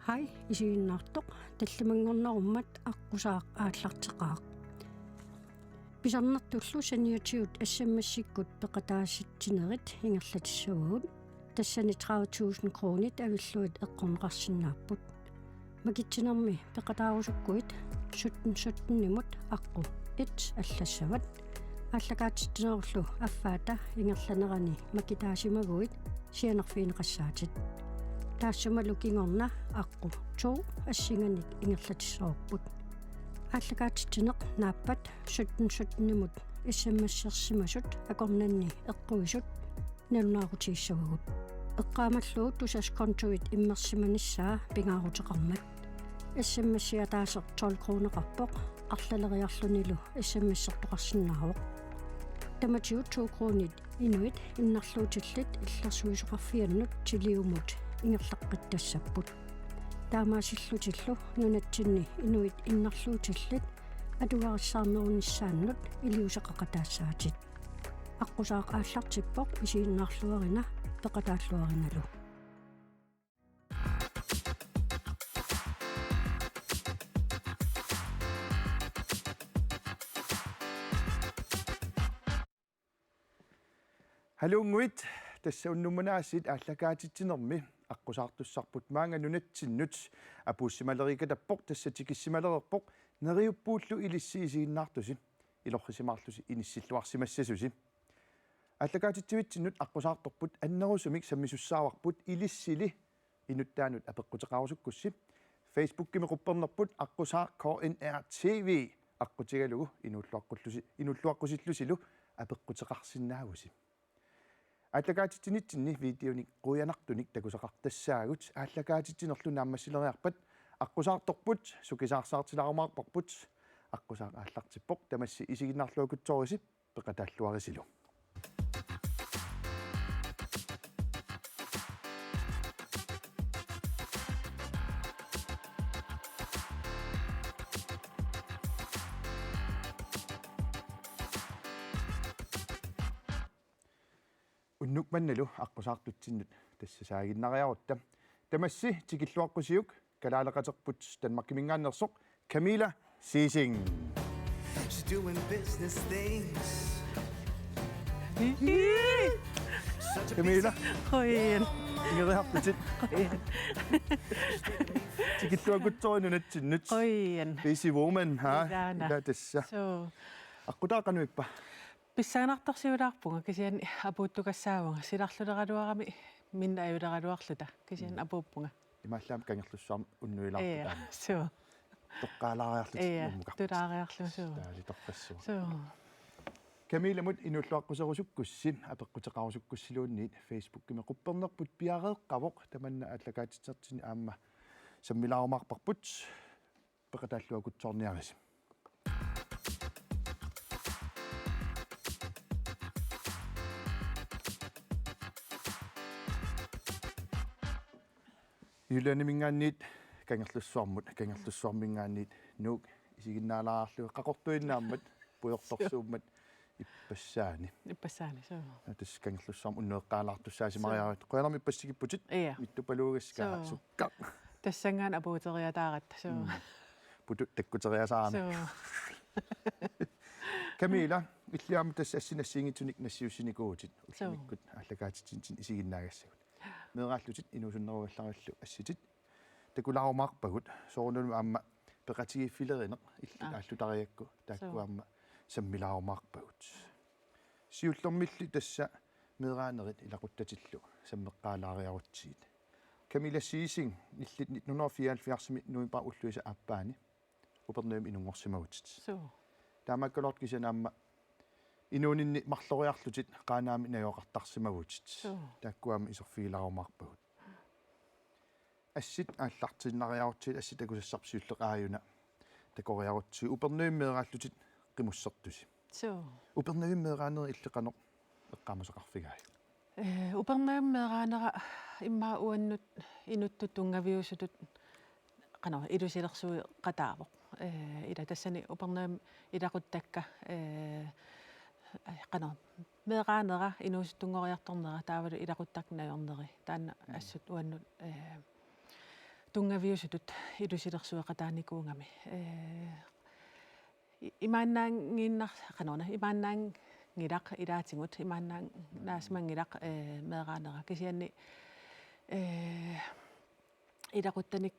Hej, isiinnaartoq tallamangornerummat аққусаақ ааллартеқаақ писарнартуллу саниатиут ассаммассиккут пеқатаасситсинерит ингерлатиссагуут тассани 30,000 кроонит авиллуит эққорнеқарсинааппут макитсинерми пеқатаарусуккуит 17 нимут аққу 1 аллассават ааллакаатиттинеруллу аффаата ингерланерани макитаасимагуит сианерфиинеқассаатит таассумалу кингорна аққу 2 ассинганик ингерлатиссоорпут ааллакаатиттинеқ нааппат 17 нимут иссаммассерсимасут акорнанни эққуисут налунаарутииссагугут эққаамаллуу тусас контуит иммерсиманиссаа пингаарутеқармат иссаммассиатаасер 12 кроонеқарпоқ арлалериарлунилу иссаммассертоқарсиннаавоқ таматиут 2 кроонит инуит иннарлуутиллит иллерсуисоқарфианнут тилиумут ингерлаққиттассаппут таамаасиллутиллу нунатсинни инуит иннарлуутиллит атуариссаарнерунissaannут илиусеқақатаассаатит аққусаақ ааллартиппоқ исииннаарлуарина пеқатааллуариналу Halunguit тассауннуманаасит ааллакаатитсинерми аққусаартуссарпут маанга нунатсиннут апууссималерикатаппоқ тассатикиссималерерпоқ нериуппууллу илиссиисигиннаартуси илорхисимаарлуси иниссиллуарсимассасуси ааллакаатитсивитсиннут аққусаарторпут аннерусумик саммисуссааварпут илиссили инуттаанут апеққутеқарусуккусси Facebook-кими қуппернерпут аққусаар KNR-TV аққутигалугу инуллуаққусиллусилу апеққутеқарсинаагуси ааллакаатитсинитсинни видеоник қуянартуник такусақартассаагут ааллакаатитсинерлу нааммассилериарпат аққусаарторпут сукисаарсаартилаарумаарпарпут аққусаа ааллартиппоқ тамасси исигиннарлуакутсориси пеқатааллуарисилу уннукманналу аққусаартутсиннут тассасаагиннариарутта тамасси тикиллуаққусиук калаалеқатерпут танмаркимингааннерсоқ Camilla Sising Camilla Hoien ингериарпутит тикиллуақутсоринунатсиннут Hoien busy woman ха Ила тасса so аққутаақануиппа писсаанартарсиулаарпунга кисиан апууттукассаавунга силарлулераluarami минна аюлераluарлута кисиан апууппунга имааллаам кангерлуссаарм уннуилаарпут so тоққалаариарлут тулаариарлу so таали тоққассуа so Camilla mut inulluаққусерусуккусси апеққутеқарусуккуссилуунниит Facebook-кими қуппернерпут пиареэққавоқ таманна ааллакаатитсертини аама саммилаарумаарпарпут пеқатааллуакутсорниарис юланимингаанниит кангерлуссуармингаанниит нуук исигиннаалаарлу қақортуиннааммат пуйорторсууммат иппассаани so тас кангерлуссуарм уннеэққаалаартуссаасимариарут қуянарми иппассигиппутит миттупалуугассика сукка тассангаан апуутериатаарат so путут таккутериасаами so Camilla иллиама тас ассинассиингитсуник нассиуссиникуутит уллумиккут ааллакаатитсин исигиннаагассагут меэрааллутит инусуннеругаллариллу асситит такулаарумаарпагут соорнуну аама пеқатигиффилеринеқ илли ааллутариакку тааккуаама саммилаарумаарпагут сиуллэрмилли тасса меэраанерит илақуттатиллу саммеққаалаариарутсиит Camilla Sising иллит 1974-ми нуипаа уллуиса ааппаани упернуим инунгорсимагутит so таамаккалорт кисанаама инуунинни марлориарлутит qaaнаами наёоқартарсимагутит тааккуама исерфигилаарумаарпагут ассит ааллартиннариарутсит ассит такусассарпсиуллеқааюна такориарутси упернуиммеерааллутит қимуссертуси so упернуиммеераанери иллеқанеқ эққамасеқарфигаай упернааммеераанера иммаа уаннут инуттут тунгавиусутут qano ilusilersuи qataavoq ila tassani upernaam ilaquttakka qano meeqaanera inuusuttungoriartornera taavalu ilaquttaknayorneri taanna assut uannut tungaviusutut ilusilersueqataanikuungami imaannaangiinnar qanorna imaannaangilaq ilaatingut imaannaang naasmangilaq meeqaanera kisianni ilaquttanik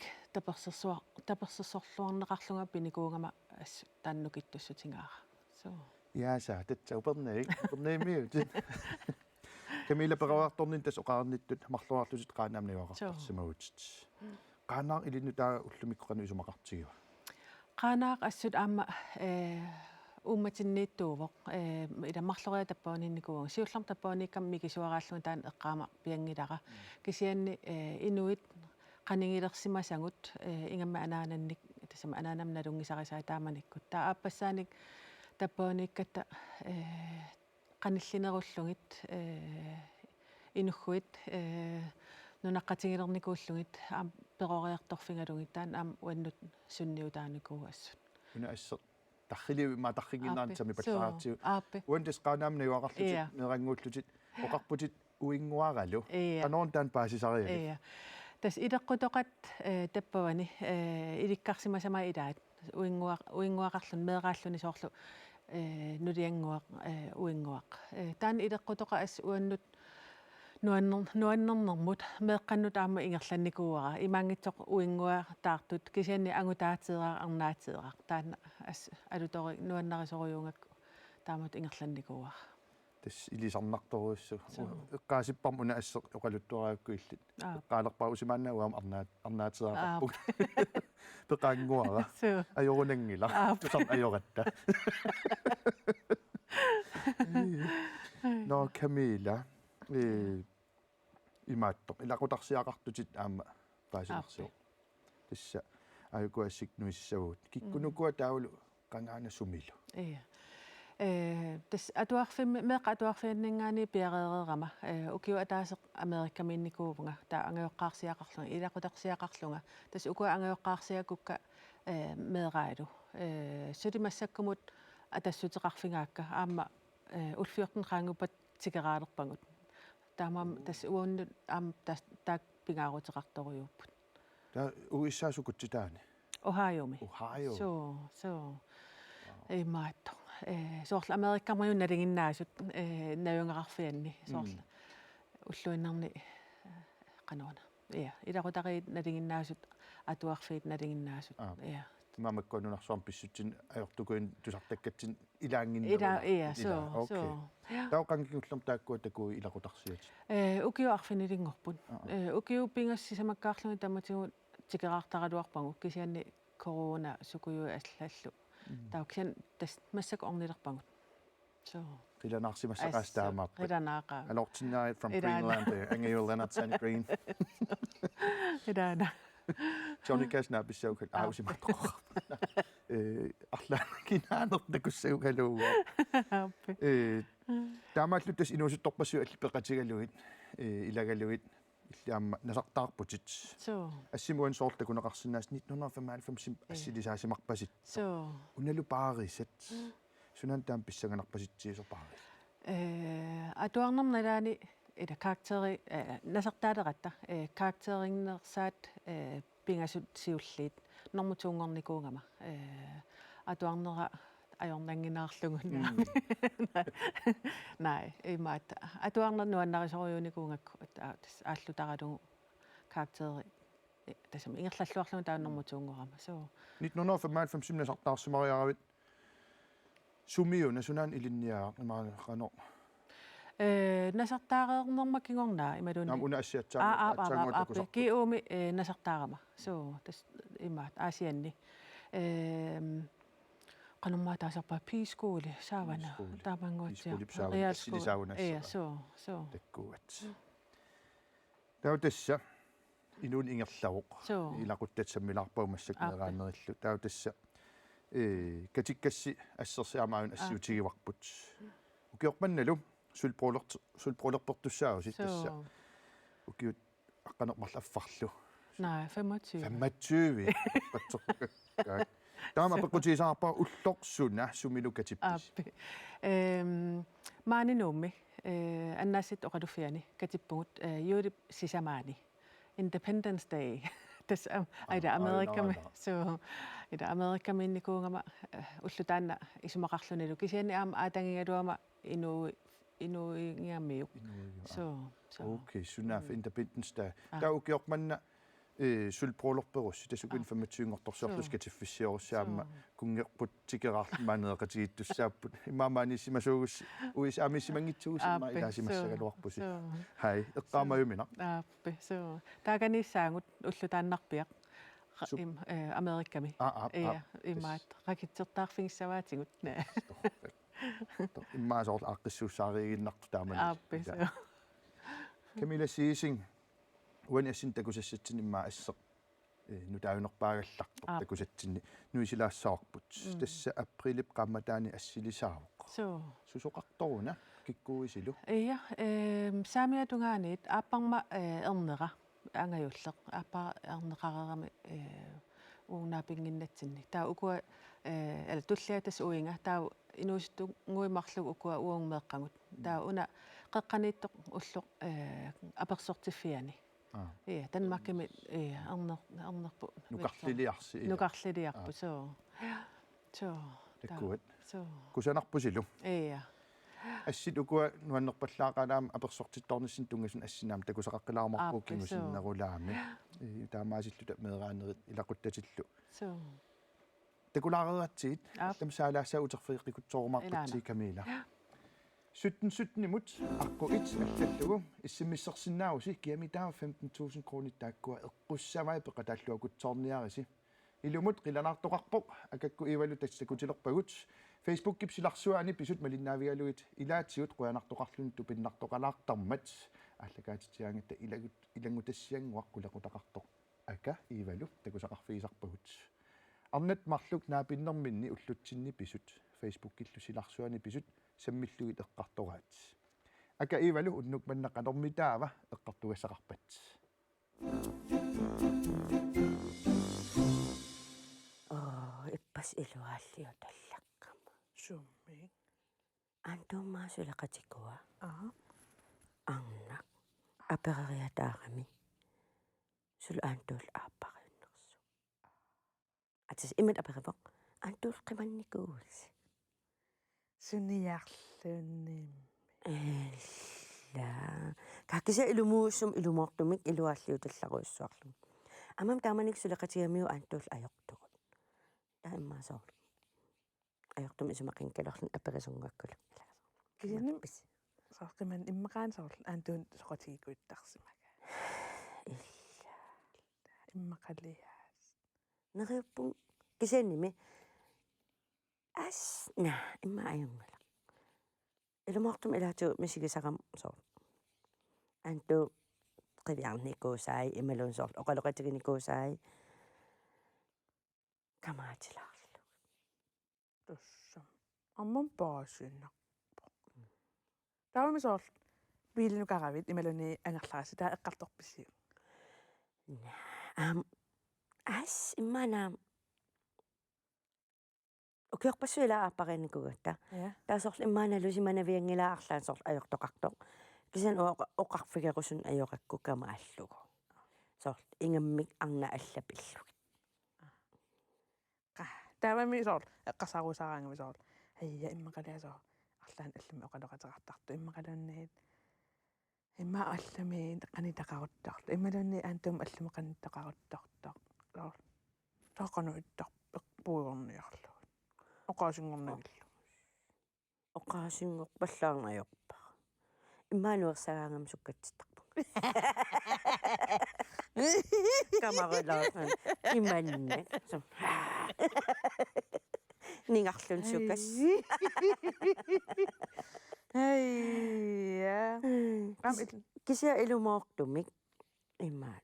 tapersersorluarneqarlunga pinikuungama assu taannukittussutingaara so яаса татса упернеимиут камила пераварторнин тас оқарниттут марлуарлусит qaaнаамниуақартарсимагутит qaanаар илиннутаа уллумиккоқану исумақартигива qaanaaq assut aamma uummatinniittuuvoq ilammarloria tappauninnikuuga siullarm tappaunikam mikisuaraallunga taan eqqaama piangilara kisianni inuit qaningilersimasangut ingamma anaanannik tasama anaanam nalungisarisaa taamanikkut taa aappasaanik tappaunikkatta qanillinerullungit inugguit nunaqqatigilernikууllungit aam peroriartorfingalungit taan aam uannut sunniutaanikuugassut una asser тархили ма тархигиннаартами Aapi. паллаартиу So, aapi. уандис qaaнаамниуақарлутит нераннгууллутит оқарпутит уингуаралу Iya. qanoorn taan paasisariali Iya. Tas ideqqutoqat tappavani ilikkarsimasama ilaat uinguaqarlun meeqaalluni soorlu nulianguaq uinguaq taan ideqqutoqa as uannut nuannernermut meeqqannut aama ingerlannikuuara imaangitsoq uingua taartut kisianni angutaatiraa arnaatiraa taanna as alutori nuannarisoruyungak taamat ingerlannikuuara тас илисарнарторуссу эққаасиппарм уна ассеқ оқалуттуараакку иллит эққаалерпаа усимааннауам арнаатераақарпуг пеқаангуара so ajorunangila tusam ajoratta no Camilla imaattoq ilaqutарсиақартутит аама паасинерсуу тасса аюкуассикнуиссагуут киккунукуа таулу канаана сумилу iya tas atuarfimmi meeqa atuarfiannangaani piareererama ukiu ataaseq amerikkamiinnikuuvunga taa angajoqqaarsiaqarlunga ilaqutaqsiaqarlunga tas ukua angajoqqaarsiakukka meerailu sulimassakkumut atassutiqarfingaakka aamma ulfiorten qaangupat tigeraalerpangut taamam tas uannut aam tas taak pingaaruteqartorujuupput та уиссаасукутситаани Ohiomi Ohio so imaatto soorla amerikkamaju nalinginnaasut najungeqarfianni soorla ulluinnarni qanoona ia ilaqutaqi nalinginnaasut atuarfiit nalinginnaasut ia маамаккуанунарсуарм писсутсин аёртукуин тусартаккатсин илаангиннера ila ia so таа қангиуллерм тааккуа такуи илақутарсиат ukiu arfinilingorput ukiu pingassi samakkaarlungi tamatigu tikeraartaraluarpangu kisianni corona sukuju аллаллу тауксан тас массак орниlerpangut so қиланаарсимассақаастаамааппат qilanaaqa алортиннаит from Ilaana. Greenland there Angel Leonard Sandy Green ilana Johnny Cash naapissaukat аусиматтоқ арлаанакинаанер такуссаугалууа таамааллутас инуусутторпассу аллипеқатигалуит илагалуит иллаама насартаарпутит so ассимуан соорта кунеқарсинаас 1995 ассилисаасимарпасит so уналу паарисат сунан таам писсаганарпаситсиисорпаарис atuarnerналаани ila karakteri nasartaaleqatta karakteriinnersaat pingasut siulliit normutungornikuungama atuarnera ajornanginaarlugun nej imaat atuarner nuannarisoruyunikuungakku aallutaralugu karakteri tasam ingerlalluarlugu taannormutungorama so 1995 насартаарсимариаравит сумиуна сунан илинниаа имаанеқано nasartaareernermakingornaa imaluni нам уна ассиатсаа kiumi nasartaarama so tas imaat aasianni qanommaa taasarpaa piiskuuli saavana taamanguatsia реалскулипсаавна so таккуат таутасса инуун ингерлавоқ so илақуттатсаммилаарпаумассак нераанериллу таутасса катиккасси ассерсиамаун ассиутигиварпут укиорпанналу сулпролерпертуссаау ситтасса укиут аққанермарлаффарлу nej 25 25 патсоққак таама пекутисаарпаа уллорсуна сумилукатиппис appi maaninummi annassit oqalufiani katippugut yuulip sisamaani Independence Day тас айда Америкками суу ида Америккаминникуунгама уллутаанна исумақарлунилу кисиани аама аатангигалуама инуингиаммиук суу окей сунаф independence der ukiormanna sulprolorperus tasukun 25-ngortorsorlus katiffissиорусаама кунгерпут тикерарлмаанеэқатигиттуссааппут имаамааниссимасуугус уис амиссимангитсугусимма илаасимассагалуарпуси хай эққаамаюмина ааппи суу тааганиссаангут уллутааннарпиақ Америкками имаат ракитсертаарфингиссаваатигут иммаасоор ааққиссууссаариигиннарту таамани ааппи суу Camilla Siising уани ассин такусассатсиниммаа ассеқ нутаавинерпаагалларпо такусатсинни нуисилаассаарпут тасса априлип qammatаани ассилисаавоқ сусоқарторуна киккуисилу ия саамиатунгаанит ааппарма эрнера ангаюллеқ ааппа эрнеқарерами уунапингиннатсинни таа укуа ала туллиатас уинга таа инууситтунгуимарлуг укуа уонгмеэққагут таа уна қеққанииттоқ уллоқ аперсортиффиани танмаккими арнерпу нукарлилиарпу соо таккуат кусанарпусилу ассит укуа нуаннерпаллаақалаама аперсортитторниссин тунгасун ассинаам такусақаққилаармарпуу кингусиннерулаами таамаасиллута меераанерит илақуттатиллу такулаарератсиит тамсаалаассаа утерфеэққикутсоормаарпатси Camilla 17 имут аққу 1 аллаллугу иссиммиссерсинааруси киамитаа 15,000 кроонит тааккуа эққуссавай пеқатааллуакутсоорниариси илумут қиланаартоқарпоқ акакку ивалу тассакутилерпагут Facebook кипсиларсуаани писут малиннаавигалуит илаатсиут қуянартоқарлун тупиннартоқалаартармат аллакаатитиаангатта илангутассиангуақ кулақутақартоқ ака ивалу такусақарфигисарпагут арнат марлук наапиннэрминни уллутсинни писут Facebook киллусиларсуани писут саммиллугит эққартораат ака ивалу уннукманнақанормитаава эққартугассақарпат иппас илуааллиуталлаққама сумми антумаасулеқатикуа арнақ аперериатаарами сул аантуул ааппариуннерсу атис имат аперевоқ антуул қиманникуус суниарлунним ла какиса илумууссум илумоортумик илуааллиуталларуйссуарлу амам тааманик сулеқатигамиу аантуул аёртугут таиммаасоор аёртум исумақинкалерлун аперисунгаккулу кисиним сарқиман иммақаансоор аантуун соқатигикуиттарсимага илла иммақалиаас нериуппун кисианними асна имма аюнгала илумоортум илаату мисигисарам соор аанту qivjarnikkuusai imalunsoor oqaloqatiginikkuusai kamaatilaarlu туссам амман паасиннарпо таамисоор виилнукаравит ималуни ангерлааси таа эққарторписсиу ас имманаам окиорпассуила ааппаринникугатта таасорл иммааналусиманавиангилаарлаан сорл ajortoqartoq кисан оқарфигерусун ajorакку камааллугу сорл ингаммик арна аллапиллугит таавами соор эққасаарусараангами соор айя иммақалиасоо арлаан аллами оқалоқатеқартарту иммақалуунниит имма аллами қанитақаруттарту иммалуунни аантум аллами қанитақаруттартақ соор таақануиттар пуйорниарлу оқаасингорнагилла оқаасингорпаллаарнаёрпа иммаануерсагаангам суккатситтарпу камаралаархан иманна нингарлун сукас айя кися илумоортумик имаат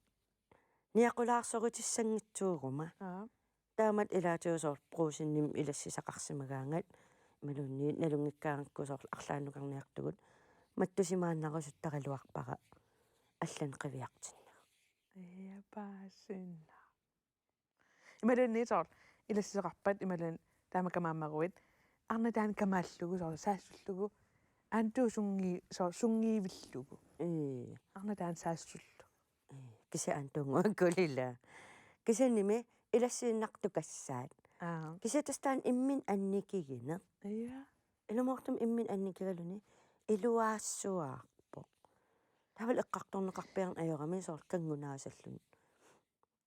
ниақулаарсорутиссангитсуурума таамат илаатуусоор пруусинним илассисақарсимагаангат малунни налунгиккаараккусоор арлаанукарниартугут маттусимааннарусуттаралуарпара аллан қивиартинна я паасинна ималунни соор илассисеқарпат ималун таамакамааммаруит арна таан камааллугу соор саассуллугу аантуу соор сунгиивиллугу арна таан саассуллу кися антунгуаккулила кисанниме илассииннартукассаат кисатастаан иммин анникигинеq Ja. илумортум иммин анникигалуни илуаассуаарпо тавал эққарторнеқарпиарн ajorami соор кангунаасаллун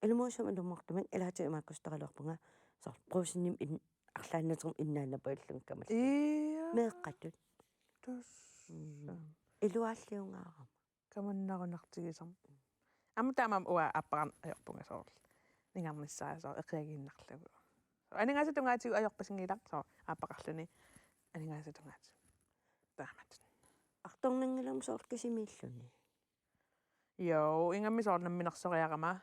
илумуусум илумортумик илаату имааккустаралуарпунга соор прусинним ин арлааннатерм иннаанапаиллун камал Ja. меэққатут Tus. илуааллиунгаарама Каманнарунартигисарм. Амтаамам уа аппаран ajorpunga soorl. Ningarnissаа соо эқиагииннарлагу. Анингаасатунгаатигу ajorпасингилақ соо аппақарлуни анингаасатунгаат. Таамат. арторнангилам соор кисимииллуни Jo, ingамми соорнамминерсориарама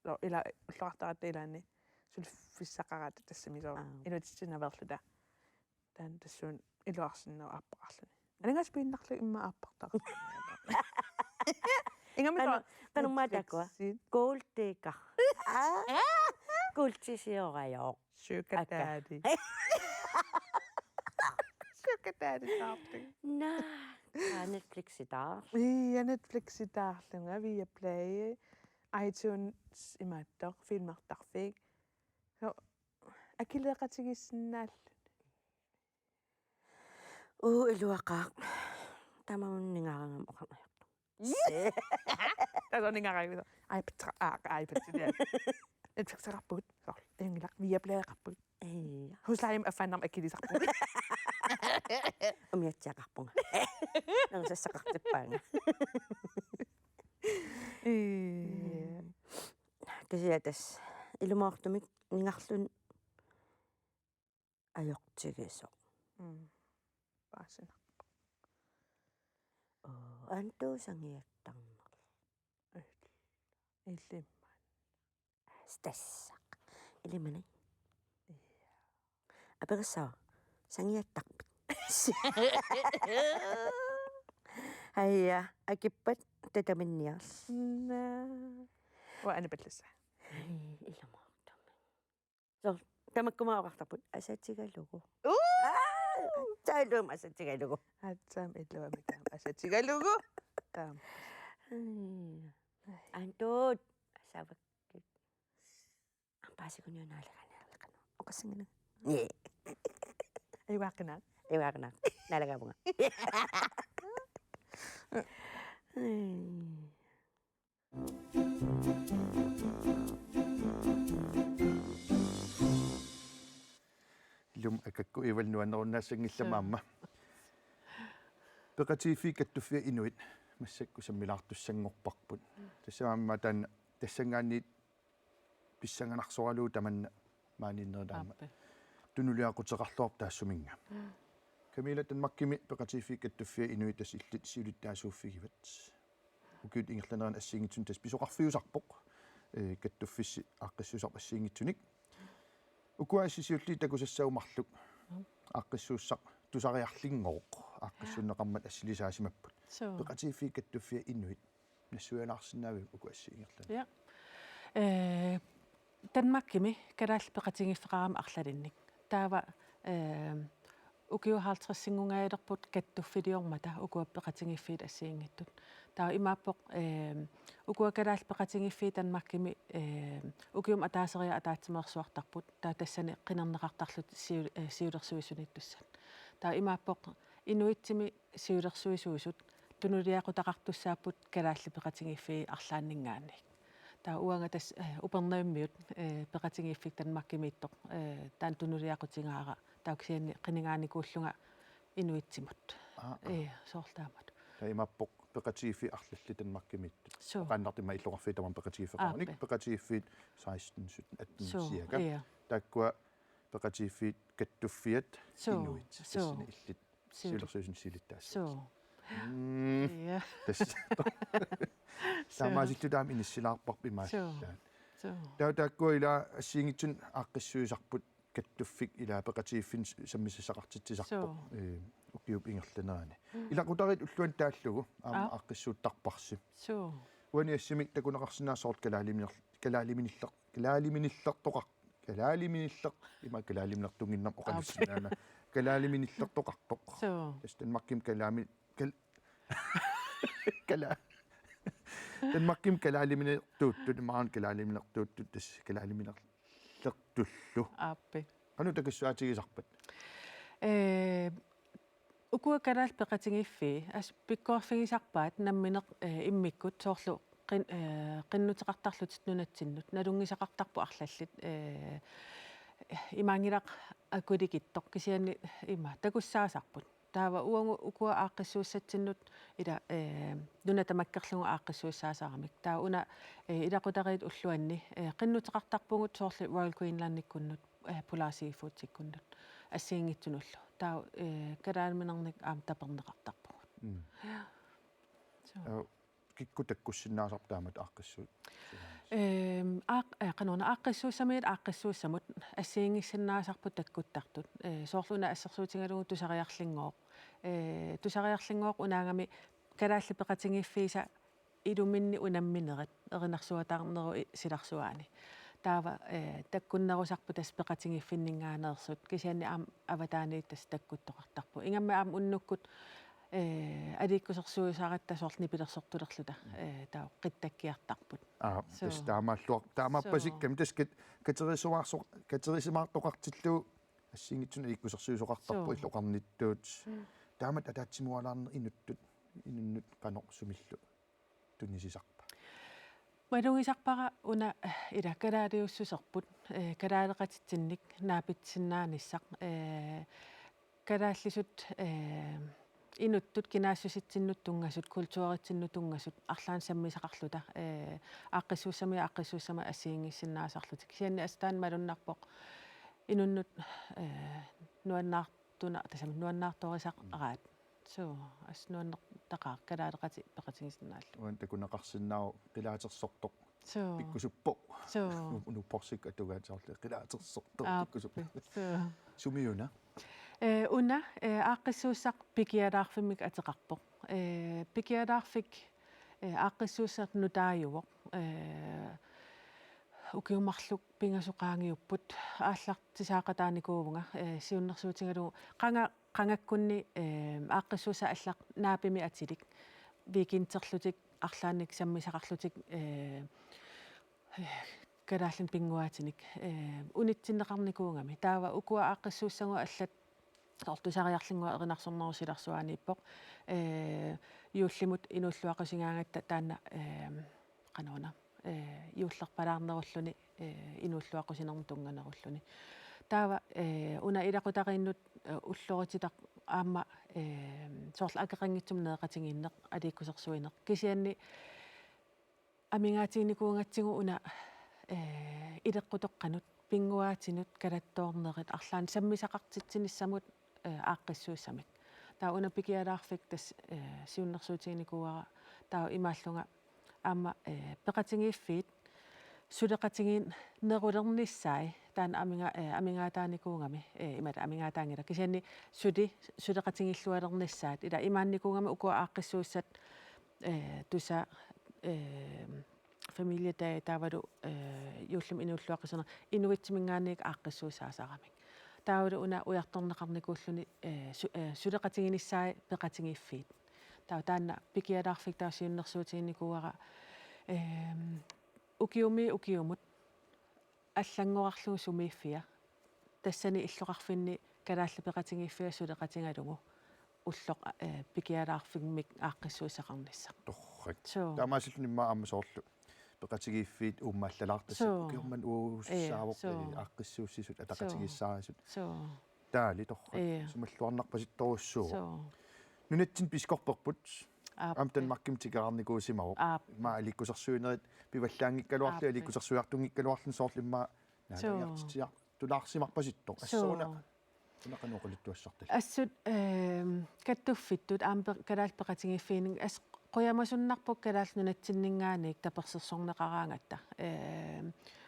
соо ила уллоқартаратта илаани сулфиссақарат тассами соо инутитсинаверлута таан тассуун илуарсиннаа аппақарлуни. Анингаас пииннарлу имма аппартаа. Ingамми соо канумаатакуа golddigger goldtisиораяо сюкатаади. Сюкатаади таартиг. на Netflix-итаа Ja, Netflix-итаарлунга Viaplay, iTunes имааттор филмартарфиг. So акилеқатигиссиннаал. илуақаа тамамуннингаарангам оқарнаярту Tasonningaragisa. iPad. Netflix-арпут. Соор ингилақ Viaplay-қарпут. Хуслаим аффаннарм акилисарпут. умиатсиақарпунга нерсассақартиппаанга кисиатас илумаортумик нингарлун ajortigisо Паасина. антуусангиаттарнер Иллим. стассақ илимани аперсаа сангиаттарпит хая акиппат татаминниарл Ва анапалласса. илумаортуми сор тамаккумаавартарпут асаатигалугу таалуум асаатигалугу Атсам иллуамитаам асатигалугу. Таам. антуут асаваккит ампаасикуниунаалаганаалакана оқассангина Айваақина. иваарна налагаабунга Ilum akakku ivalnuannerunaassangillamaamma. Peqatiifi kattuffia inuit массакку саммилаартуссангорпарпут. Тассаамма таан тассангаанниит писсанганарсоралуу таманна мааниннердаама. Тунулиақутеқарлуар таассуминга. Камила танмаккими пеқатиифи каттуффиа инуит тас иллит сиулиттаасууффигиват. Укиут ингерланеран ассиингитсун тас писоқарфиусарпоқ каттуффисси аққиссусар ассиингитсуник. Укуассисиулли такусассаумарлук. Аққиссууссақ тусариарлингооқ. Аққиссуннеқармат ассилисаасимаппут. Пеқатиифи каттуффиа инуит нассуяанаарсинаави укуассиингерлана. Ja. Danmarkimi kadaal peqatingiffeqarama arlalinnik. Taava ukiuhaartrissingungaailerput kattuffiliormata ukuappeqatingiffiit assiingittut. Taa imaappoq ukua kadaal peqatingiffi Danmarkimi ukium ataaseria ataatsimeersuartarput taa tassani qinerneqartarlut siulersuisunnittussat. Taa imaappoq inuitsimi siulersuisuusut tunuliaqutaqartussaapput kadaalli peqatingiffi arlaanningaannik. Taa uanga tas upernaimmiut peqatingiiffik Danmarkimiittoq taan tunuliaqutingaara tauksianni qiningaanikuullunga inuitsimut. Soortaamat. Taimappoq peqatiiffi arlalli Danmarkimiittut. Qaannartima illuqarfi taman peqatiiffeqarnik peqatiiffiit 16 17 18 siaka. Taakkua peqatiiffiit kattuffiat inuit. Tassini illit siulersuisun silittaas. Ja. Taamaasillutaam inissilaarparpi maassallaan. Taakkua ila assiingitsun aaqqissuisarput kattuffik ila peqatiiffin sammissaqartitsisarpoq ukiup ingerlanerani. Ilaqutarit ulluan taallugu aama aaqqissuuttarparsi. Uani assimik takuneqarsinaasoort kalaaliminertoqaq ima kalaaliminertunginnam oqalussinaama kalaaliminertoqarpoq. Tastan makkim Danmarkim kalaaliminertuuttut imaan kalaaliminertuuttut tas kalaaliminerlertullu ааппи qanu takassuatigisarpat ukua kalaal peqatingiffi as pikkoorfigisarpaat nammineq immikkut soorlu qinnuteqartarlutit nunatsinut nalungisaqartarpu arlallit imaangilaq akulikittoq kisianni ima takussaasarput taava uangu ukua aaqqissuussatsinut ila nunatamakkerlugu aaqqissuussaasaramik taa una ilaqutariit ulluanni qinnuteqartarpugut soorli Royal Greenlandikkunnut Polar Seafood-sikkunnut ассиингитсунуллу таа калаалминерник аам тапернеқартарпугут киккутаккуссиннаасартаамат ааққиссуут канона ааққиссууссамиит ааққиссууссамут ассиингиссиннаасарпут таккуттартут соорлуна ассерсуутингалугу тусариарлингооқ тусариарлингооқ унаангами калаалли пеқатингиффииса илуминни унамминерат эринарсуатаарнеру силарсуаани таава таккуннерусарпу тас пеқатингиффиннингаанерсут кисианни аам аватааниит тас таккуттоқартарпу ингамма аам уннуккут аликкусерсуисааратта соорни пилерсортулерлута таа қиттаккиартарпут тас таамааллуар таамаппасиккам таскат катерисимаартоқартиллуу ассингитсуна аликкусерсуисоқартарпу иллоқарниттуут таамат атаатсимуалаарнер инуннут канеқ сумиллу тунисисарпа малугисарпара уна ила калаалиуссусерпут калаалеқатитсинник наапитсиннааниссақ калааллисут инуттут кинаассуситсиннут тунгасут культуаритсинну тунгасут арлаан саммисақарлута ааққиссууссама ассиингиссиннаасарлут кисианни астаан малуннарпоқ инуннут нуаннаартуна тасам нуаннаарторисақ араат соо ас нуаннертақаа калаалеқати пеқатингиссиннааллу уан такунақарсиннаау қилаатерсортоқ соо пиккусуппо соо унуппорсик атугаатсаарле қилаатерсортоқ пиккусуппо соо сумиуна уна ааққиссууссақ пикиалаарфимик атеқарпоқ пикиалаарфик ааққиссууссақ нутааюоқ укиумарлук пингасоқаангиуппут ааллартисаақатааникуувнга сиуннэрсуутингалугу qangakkunni aaqqissuusa allaq naapimi atilik viikinterlutik арлааник саммисақарлутик калааллин пингуаатиник унитсиннеқарникуунгами таава укуа ааққиссууссагу аллат тортусариарлингуа эринарсорнерусиларсуанииппоқ юуллимут инуллуақусингаангатта таана канаона юуллерпалаарнеруллуни инуллуақусинерму тунганеруллуни таава уна илақутарииннут уллорититақ аама соорла акеқангитсум неэқатингиннеқ аликкусерсуинеқ кисианни амингаатигникуунгатсигу уна илеққутоққанут пингуаатинут калаттоорнерит арлаан саммисақартитсиниссамут ааққиссууссамик таа уна пикиалаарфик тас сиуннэрсуутигникууара таа имааллунга аама пеқатингииффиит сулеқатигин нерулерниссаи таан амингаатааникуунгами имата амингаатаангила кисианни сулеқатингиллуалерниссаат ила имаанникуунгами укуа ааққиссууссат туса фамилиатаа таавалу юуллум инуллуаққисерна инуитсимингааник ааққиссуусаасарамик таавалу уна уярторнеқарникууллуни сулеқатигиниссаи пеқатингииффиит таа таанна пикиалаарфик таасиуннэрсуутигникууара укиумут аллангорарлугу сумииффиа тассани иллоқарфинни калаалли пеқатингииффиа сулеқатингалугу уллоқ пикиалаарфигмик ааққиссуусақарниссақ торрак таамаасиллунимма аама соорлу пеқатигииффиит ууммааллалаартасса укиумман уусаавоқ ааққиссууссисут атақатигиссаарисут таали торрак сумаллуарнарпаситторуссуу нунатсин пискорперпут амтан маркимтикаарникуусимавоқ ма аликкусерсуинерит пиваллаангиккалуарлу аликкусерсуиартунгиккалуарлун соорлимма наалиартиар тулаарсимарпаситто ассууна унақануқалиттуассартал ассут каттуффиттут аампе калаал пеқатингиффиининг ас қуямасуннарпук калаал нунатсиннингааник таперсерсорнеқараангатта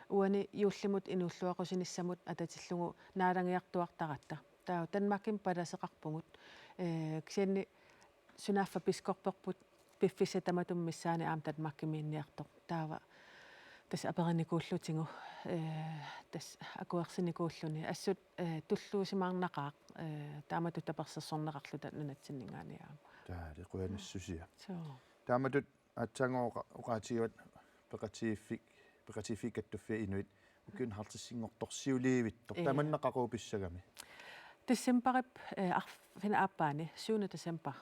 уани юуллимут инуллуақусиниссамут ататиллугу наалангиартуартаратта таа танмакким паласеқарпугут кисианни сунаффа пискорперпут пиффисатаматуммиссаани аам танмаккимиинниартоқ таава тас апериникууллутингу тас акуерсиникууллуни ассут туллуусимаарнақаақ тааматут таперсерсорнеқарлута нунатсиннингаани аама таали қуянассусиа соо тааматут атсангоо оqaatigivat peqatiiffik attuffi inuit ukun hartissingortorsiuliivittor tamannaqaqupissagami Decemberip arfina aappaani 7. december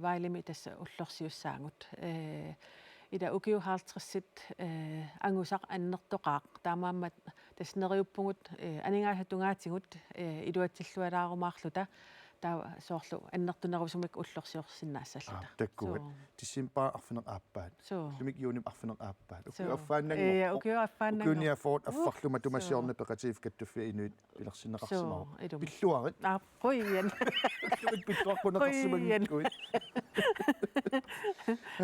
vailimi tassa ullorsiussaangut ida ukiuhaartrissit angusaq annertoqaaq taamaammat tasneriuppungut aningaasatungaatingut iluatsillualaarumaarluta taa soorlu annertunerusumik ullorsiorsinnaassallata takkuat tissimpa arfineq aappaat lumik yuunim arfineq aappaat ukiuaffaannangu ukiuaffaannangu ukunia fort affarluma tumasiorne peqatiifikkattuffi inuit pilersinneqarsimaru pilluarit qoian pittuaqquneqarsimagut kuit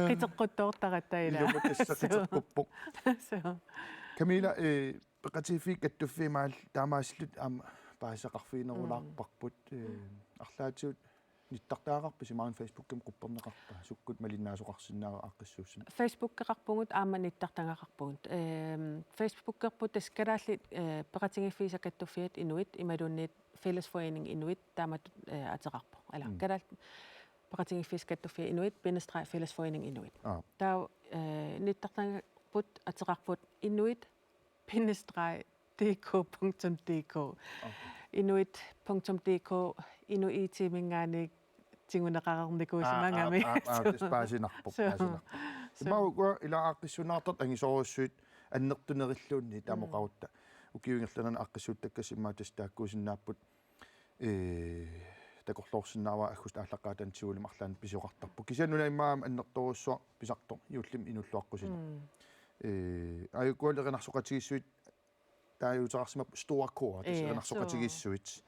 qiteqquttoortarattaila ilumukissaqiteqquppuq Camilla peqatiifikkattuffi maal taamaasillut aama paasaqarfiinerulaarparput арлаатиут ниттартаагарпи симаан фейсбукким qupperneqarpa sukkut malinnaasuqarsinnaara aaqqissuussam Facebook-eqarpungut aamma nittартангақарпугут Facebook-erput таскалаалли peqatingiffiisakattuффиат inuit imalunniit Fællesforening Inuit taamatut ateqarpo ala kalaal peqatingiffiiskattuффи inuit Fællesforening Inuit taa nittартангақарпут ateqarput inuit-dk.dk inuit.dk inuitimingaani tinguneqarernikuusimangami спаасинарпоқ имаугуа илаааққиссунаартат ангисоруссуит аннертунериллуунни таамоқарутта укиуингерланана аққиссууттаккасиммаа тастааккуусиннааппут такорлоорсинаава аггуст ааллаққаатан тиулим арлаан писоқартарпу кисануна имаам аннерторуссуа писартор юуллим инуллуаққусина аюкуалеринарсоқатигиссуит тааюутеқарсимап стуаккуа тасеринарсоқатигиссуит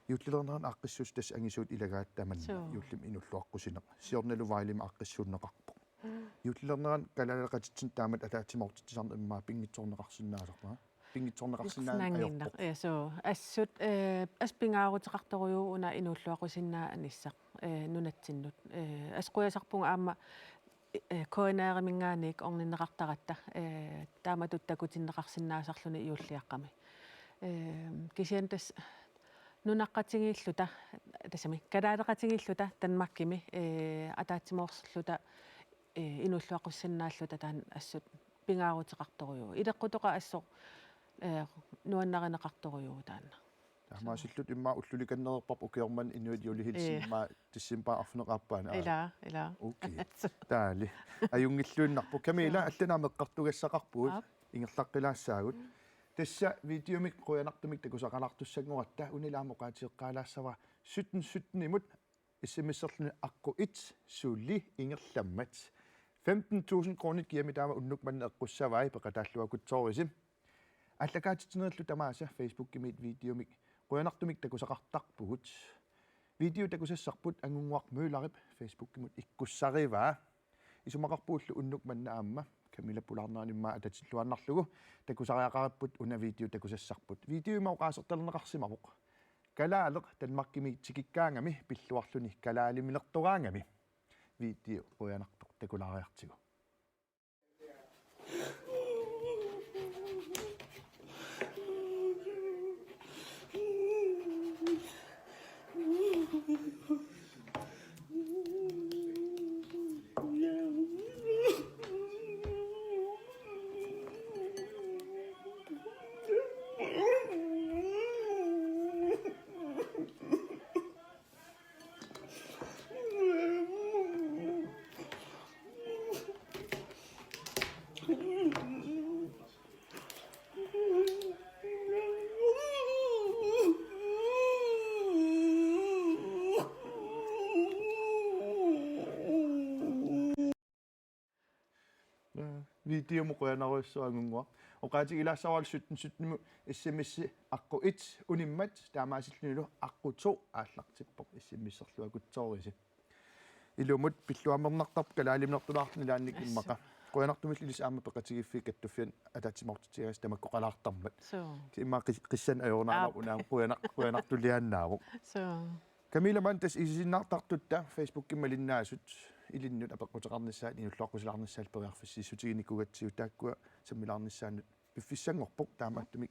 ютлилернеран аққиссуус тас ангисуут илагаат таманна юуллим инуллуаққусинеқ сиорналуваилим аққиссууннеқарпо ютлилернеран калалеқатитсин таамат алаатимаортитсаарна иммаа пингитсорнеқарсинаасарпаа пингитсорнеқарсинаа so assut aspingaaruteqartoruyu una inuulluaqqusinnaa anissaq nunatsinnud asquasarpunga aamma koinaarimingaaniik orninneqartaratta taamatut takutinneqarsinnaasarluni iulliaqqami kisiantas nunaqqatingilluta tasami kalaaleqatingilluta tanmakkimi ataatsimorserluta inuulluaqqussinnaalluta taan assut pingaaruteqartoruyu ileqqutoqa assoq nuannarineqartoruyu taanna маасиллут иммаа уллуликаннерерпарп укиорман инуит юлихилсиммаа тиссимпаа арфунеқарпаана ила окей таали аюнгиллуиннарпу камила алланаамеққартугассақарпуут ингерлаққилаассаагут тасса видеомик қуянартумик такусақалартуссангоратта унилаамоқаатиэққалаассава 17 имут смсерлуни аққу 1 сулли ингерламмат 15,000 кронит гиами таама уннукманне эққуссавай пеқатааллуакутсоорисим аллакаатитинериллу тамааса Facebook кимит видеомик қуянартумик такусақартарпугут видео такусассарпут ангунгуақ мууларип Facebook кимут иккуссариваа исумақарпууллу уннукманна аама камила пулаарнааниммаа ататиллуаннарлугу такусариақариппут уна видео такусассарпут видеоимаоқаасерталнеқарсимавоқ калаалеқ танмаркими тикиккаангами пиллуарлуни калаалимилертораангами видео қуянартоқ такулаариартигу видео муқуянаруссуангунгуа оqaатиг илаассавал 17 смс аққу 1 униммат таамаасиллунилу аққу 2 ааллартиппоқ смсерлуакутсоориси илумут пиллуамернартарп калаалимнертулаартни лаанник иммақа қуянартумиллис аама пеқатигиффи каттуффиан атаатсимортитигаас тамаккоқалаартармат имма қиссан аёрнаама унаам қуянартулианнаавоқ камила мантас исиннаартартутта Facebook киммалиннаасут илиннут апеққутеқарнissaат инуллуаққусилаарнissaал периарфиссиисутигиникугатсиу тааккуа саммилаарнissaанут пиффиссангорпоқ таамааттумик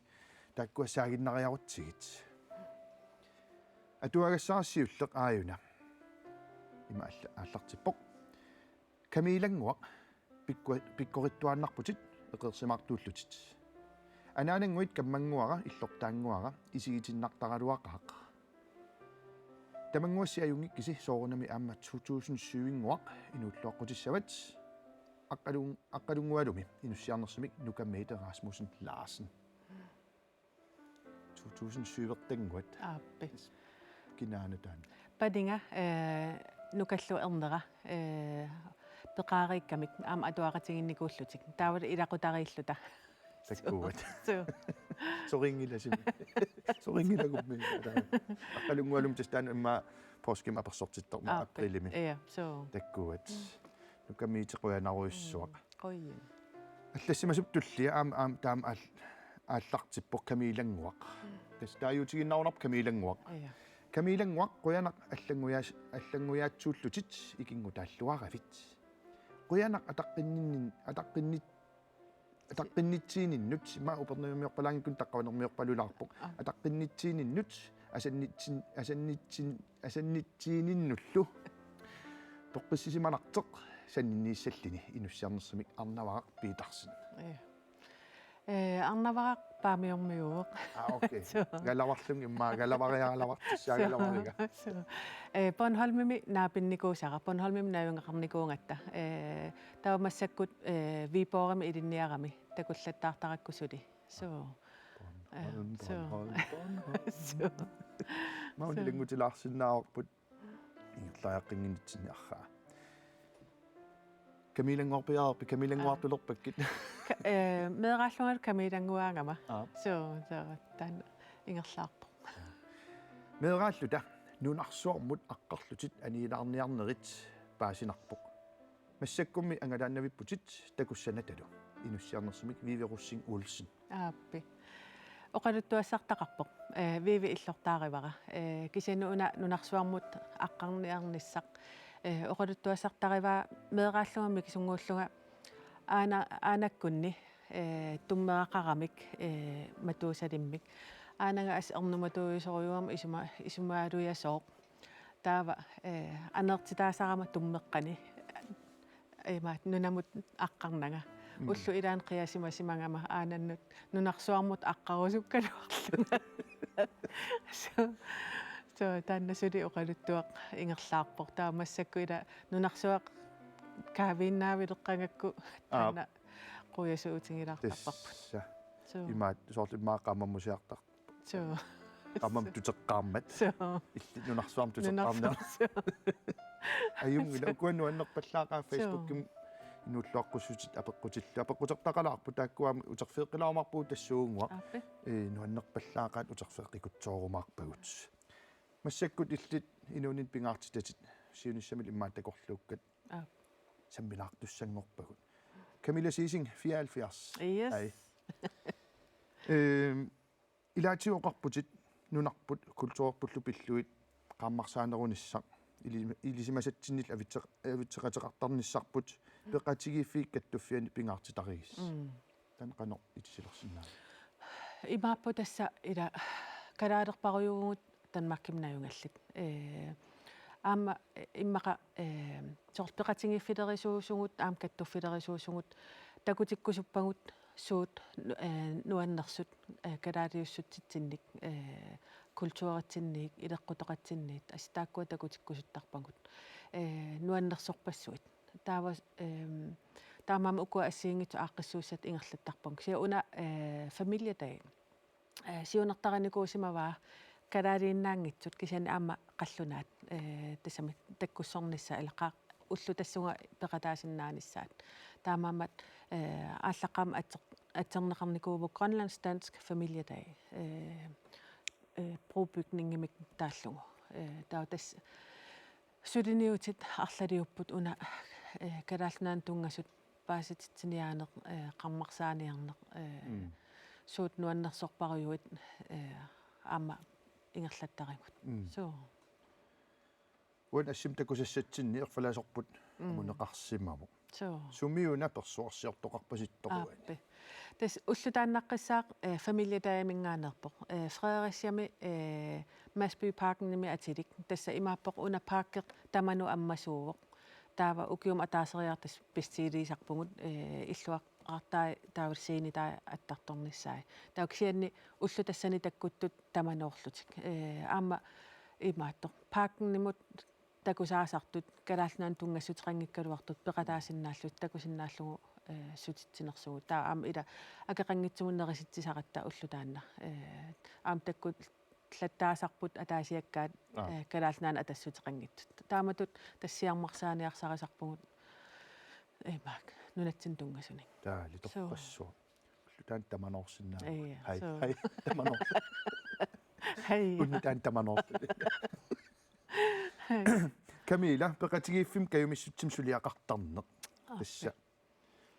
тааккуа саагиннариарутсигит атуагассаарсиуллеқ ааюна има ааллартиппоқ камилангуа pikkorittuannarputit eqersimartuullutit anaananguit kammanguara illortaanguara isigitinnartaraluaqaq tamanguassi ajungikkisi soorunami aamma 2007 inuulluaqqutissavit aqqalungualumi inussiarnersimik nukammeite Rasmussen Larsen 2007-tenguat Aappi. kinaanataan Padinga nukallu ernera peqaariikkamik aama atuaqatiginnikuullutik taawal ilaqutariilluta takkuat so soringilagummi aqqalungualum tastaan imma poskim apersortittorma aprilimi ja so takkuat nukammiitequanaruissuaq qoyin аллассимасуп туллия аам таам ааллартиппор камилангуақ тастааютигиннарунарп камилангуақ ja камилангуақ қуянақ аллангуяатсууллутит икингутааллуаравит қуянақ атаққиннитсиининнут ма упернумиорпалаангиккун таққаванермиорпалулаарпоқ атаққиннитсиининнут асаннитсиининнуллу тоққиссисиманартеқ санниннииссаллини инуссиарнерсимик арнаваақ пиитарсин арнаваақ паамиормиуоқ окей галаварлун имма галавариаалавартиссаагалаварига Bornholmimi naapinnikуусара Bornholmimi наавингақарникуунгатта таумассаккут Viborgimi илинниарами такуллаттаартараккусули so маунилингутилаарсиннааварпут ингерлааққингинитсини арраа камилангорпиаарпи камилангуартулерпаккит медерааллунгал камилангуаангама so таан ингерлаарпо медерааллута нунарсуармут аққарлутит аниилаарниарнерит паасинарпоқ массаккумми ангалааннавиппутит такуссанаталу инуссиарнерсимик виверуссин улсин ааппи оқалуттуассартақарпоқ виви иллортааривара кисанууна нунарсуармут аққарниарниссақ оқалуттуассартариваа медерааллугами кисунгууллуга аанаккунни туммеақарамик матуусалиммик аанага ас ернуматуисориуама исумаалуясоо таава анертитаасарама туммеққани имаат нунамут аққарнага уллу илаан қиасимасимангама аананнут нунарсуармут аққарусуккалуарлуна so тааннасули оқалуттуақ ингерлаарпор таамассакку ила нунарсуақ каавиннаавилеққангакку таана қуясуутингилаартарпарпут so имаат соорлимааққаммамусиартар so qamam tuteqqaarmat so illi nunarsuarm tuteqqaarna ayungila ukuannuannerpallaaqaa facebookim inuulluaqqussutit apeqqutertaqalaarpu taakkuami uterfeeqilaarumarpuu tassuunguaq nuannerpallaaqaat uterfeeqikutsoorumаарpagut массаккут иллит инуунин пингаартитатит сиунissamil иммааттакорлууккат саммилаартуссангорпагут Camilla Sising 74 yes илаатиоқарпутит нунарпут культуурпуллу пиллуит qaammarsaanerunissaq илисимасатсиннил авитсеқатеқартарниссарпут пеқатигиффик каттуффиани пингаартитаригис танеқано итисилерсинаа имааппу тасса ила калаалерпаруйугут танмаккимнаюнгаллит аама иммақа сорпеқатингиффилерисуусугут аам каттуффилерисуусугут такутиккусуппагут суут нуаннерсут калаалиуссутситсинник культууритсинник илеққутоқатсинниит аситааккуа такутиккусуттарпагут нуаннерсорпассуит таава таамаама укуа ассиингиту ааққиссууссат ингерлаттарпагут сиа уна фамилиятай сиунертараникуусимаваа калаалииннаангитсут кисани аама қаллунаат тассами таккуссорнisса илақаа уллу тассунга пеқатаасиннааниссаат таамаамат ааллаққаама атсернеқарникууву Grønlands Dansk Familiedag брубygningemik тааллугу таа тас сулиниутит арлалиуппут уна калаалнаан тунгасут пааситсиниаанеқ қармарсааниарнеқ суут нуаннерсорпариуит аама ингерлаттаримут so уан ассимтакусассатсинни ерфалаасорпут амунеқарсимаму so сумиуна персуарсиортоқарпаситтоқуани тас уллутааннаққиссаақ фамилиатаамингаанерпоқ Фредериксями Масби паркними атилик тасса имааппоқ уна паркеқ таману аммасуувоқ таава укиум атаасериартас пистилисарпугут иллуақартаа таавалсиини таа аттарторниссаа тауксианни уллу тассани таккуттут таманоорлутик аама имааттор пааккиннимут такусаасартут калаалнаан тунгассутеқангиккалуартут пеқатаасиннааллут такусиннааллугу сутитсинерсугу таа аама ила акеқангитсумуннериситсисақатта уллу таанна аама таккут латтаасарпут атаасиаккаат калаалнаан атассутеқангиттут тааматут тассиармарсааниарсарисарпугут имаак нунатсин тунгасуник таали тоққассуа таан таманорсиннаа Ия, хай соо. хай таманор хай унни таан таманор Камила пеқатигииффим каюмиссутсим сулиақартарнеқ тасса